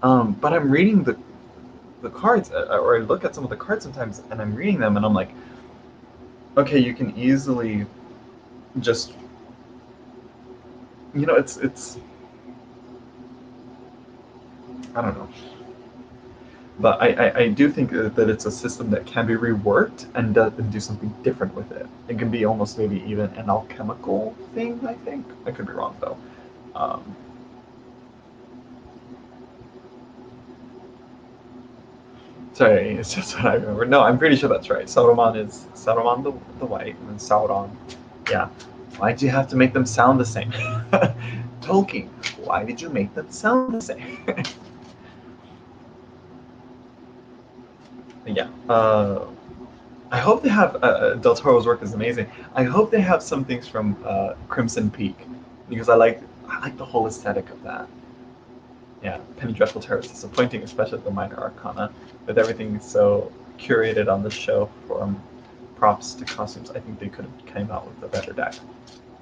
But I'm reading the cards, or I look at some of the cards sometimes, and I'm reading them, and I'm like, okay, you can easily just, it's I don't know. But I do think that it's a system that can be reworked and do something different with it. It can be almost maybe even an alchemical thing, I think. I could be wrong, though. Um, Sorry, it's just what I remember. No, I'm pretty sure that's right. Saruman the White, and then Sauron. Yeah. Why'd you have to make them sound the same? Tolkien, why did you make them sound the same? Yeah. I hope they have Del Toro's work is amazing. I hope they have some things from Crimson Peak because I like the whole aesthetic of that. Yeah, Penny Dreadful Terror is disappointing, especially the minor arcana, with everything so curated on the show from props to costumes. I think they could have came out with a better deck.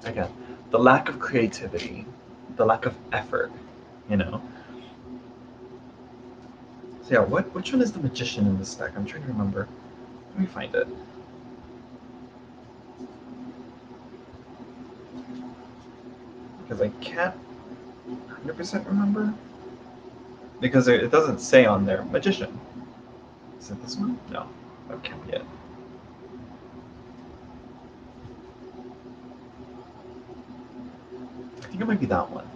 Again, the lack of creativity, the lack of effort, you know. So yeah, which one is the magician in this deck? I'm trying to remember. Let me find it. Because I can't 100% remember. Because it doesn't say on there magician. Is it this one? No, that can't be it. I think it might be that one.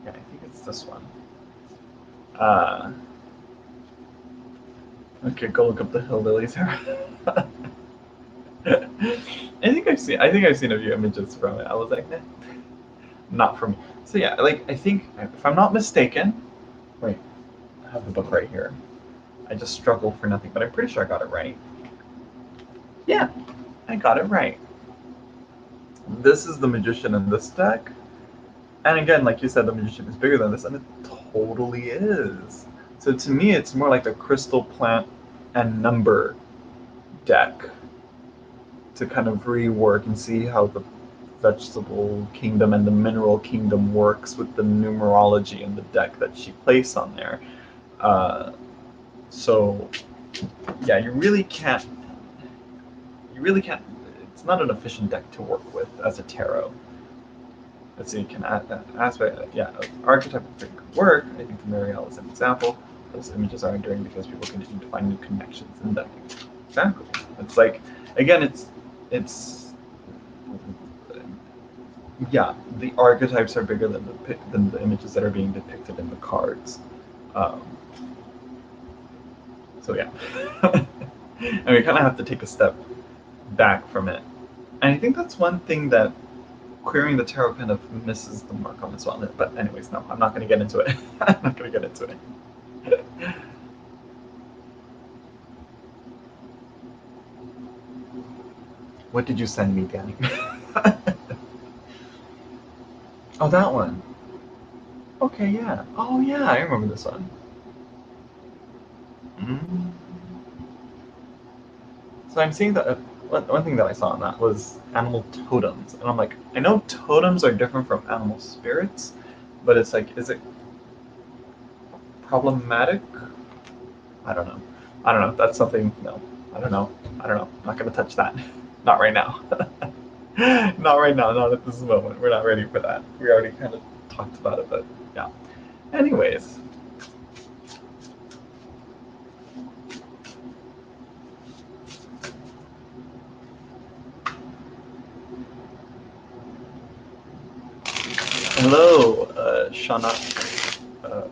Yeah, I think it's this one. Uh, okay, go look up the hillbillies. I think I've seen a few images from it. I was like, nah, not for me. So yeah, like I think if I'm not mistaken, wait, I have the book right here. I just struggle for nothing, but I'm pretty sure I got it right. Yeah, I got it right. This is the magician in this deck, and again, like you said, the magician is bigger than this, and it totally is. So to me, it's more like a crystal plant and number deck to kind of rework and see how the vegetable kingdom and the mineral kingdom works with the numerology in the deck that she placed on there. Uh, so yeah, you really can't. It's not an efficient deck to work with as a tarot. Let's see, you can add that aspect. Yeah, archetype could work. I think Marielle is an example. Those images are enduring because people continue to find new connections in decking. Exactly. It's like, again, it's yeah, the archetypes are bigger than the images that are being depicted in the cards. Um, so yeah, and we kind of have to take a step back from it. And I think that's one thing that querying the tarot kind of misses the mark on as well. But anyways, no, I'm not going to get into it. I'm not going to get into it. What did you send me, Danny? Oh, that one. Okay, yeah. Oh, yeah, I remember this one. Mm. So I'm seeing that one thing that I saw on that was animal totems, and I'm like, I know totems are different from animal spirits, but it's like, is it problematic? I don't know. I don't know. That's something. No, I don't know. I don't know. I'm not gonna touch that. Not right now. Not right now. Not at this moment. We're not ready for that. We already kind of talked about it, but yeah. Anyways, hello, Shana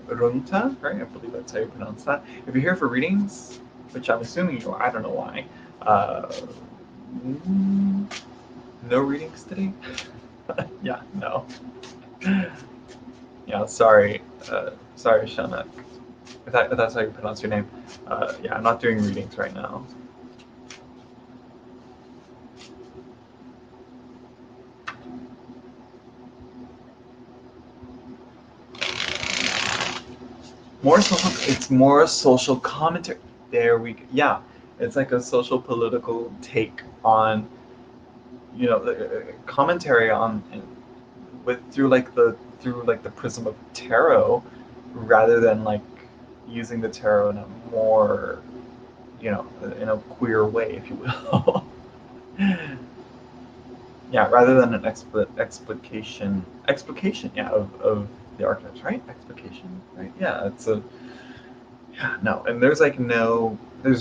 Runta, right? I believe that's how you pronounce that. If you're here for readings, which I'm assuming you are, I don't know why. Uh, no readings today? Yeah, no. Yeah, sorry. Sorry, Shana. If that's how you pronounce your name. Yeah, I'm not doing readings right now. It's more social commentary. There we go. Yeah, it's like a social political take on, commentary on with through like the prism of tarot, rather than like using the tarot in a more, in a queer way, if you will. Yeah, rather than an explication, yeah, of the archetypes, right? Explication, right? Yeah, it's a yeah, no, and there's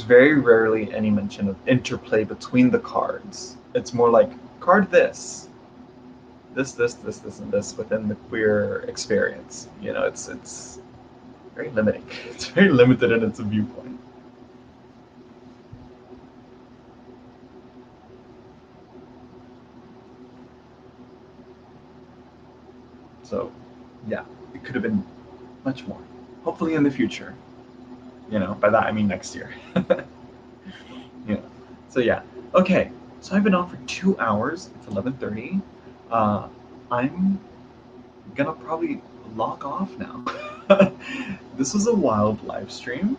very rarely any mention of interplay between the cards. It's more like card this, and this within the queer experience. It's very limiting. It's very limited in its viewpoint. So, yeah, it could have been much more. Hopefully in the future. By that I mean next year. Yeah. So yeah. Okay. So I've been on for 2 hours. It's 11:30. I'm gonna probably log off now. This was a wild live stream.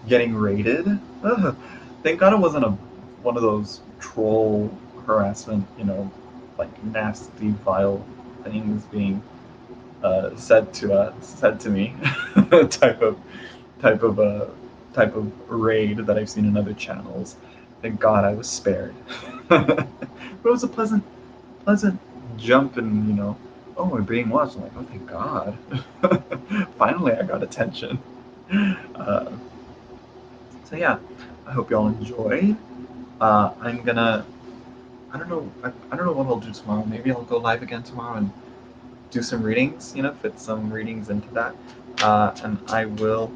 Getting raided. Ugh. Thank God it wasn't a one of those troll harassment. Like nasty, vile things being said to me. type of type of type of raid that I've seen in other channels. Thank God I was spared. But it was a pleasant jump, and oh, we're being watched. I'm like, oh, thank God. Finally, I got attention. Uh, so yeah, I hope y'all enjoyed. I'm gonna. I don't know what I'll do tomorrow. Maybe I'll go live again tomorrow and do some readings. Fit some readings into that. And I will.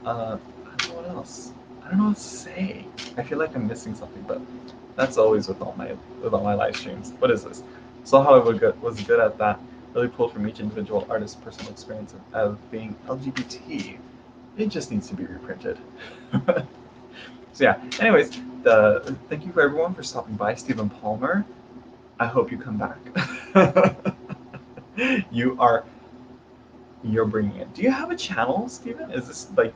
I don't know what else. I don't know what to say. I feel like I'm missing something, but that's always with all my live streams. What is this? So how I was good at that. Really pulled from each individual artist's personal experience of being LGBT. It just needs to be reprinted. So yeah. Anyways, thank you for everyone for stopping by, Stephen Palmer. I hope you come back. you are You're bringing it. Do you have a channel, Steven? Is this like?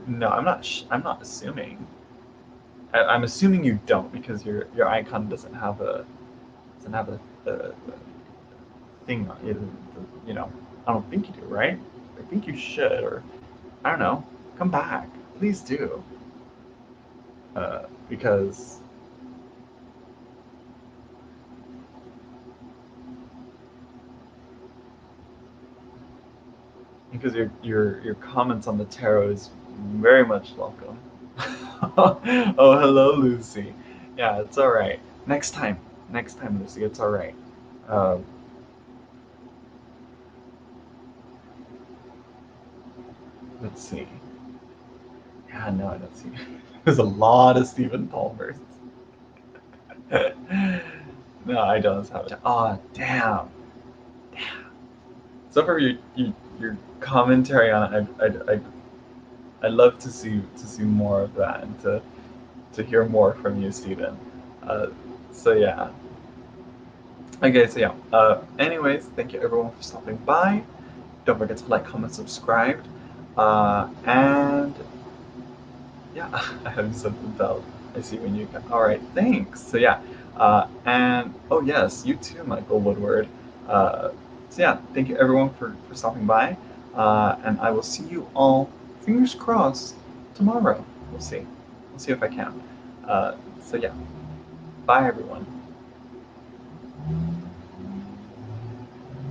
No, I'm not. I'm not assuming. I'm assuming you don't, because your icon doesn't have a thing on it. I don't think you do, right? I think you should, or I don't know. Come back, please do. Because your comments on the tarot is very much welcome. Oh, hello, Lucy. Yeah, it's all right. Next time, Lucy, it's all right. Um, let's see. Yeah, no, I don't see. There's a lot of Stephen Palmers. No, I don't have it. Oh, damn. So for your commentary on it, I'd love to see more of that, and to hear more from you, Stephen. Uh, so yeah. Okay, so yeah. Anyways, thank you everyone for stopping by. Don't forget to like, comment, subscribe, and yeah, I haven't said the bell. I see when you can. All right, thanks. So yeah, and oh yes, you too, Michael Woodward. So yeah, thank you everyone for stopping by, and I will see you all. Fingers crossed tomorrow. We'll see. We'll see if I can. So yeah, bye everyone.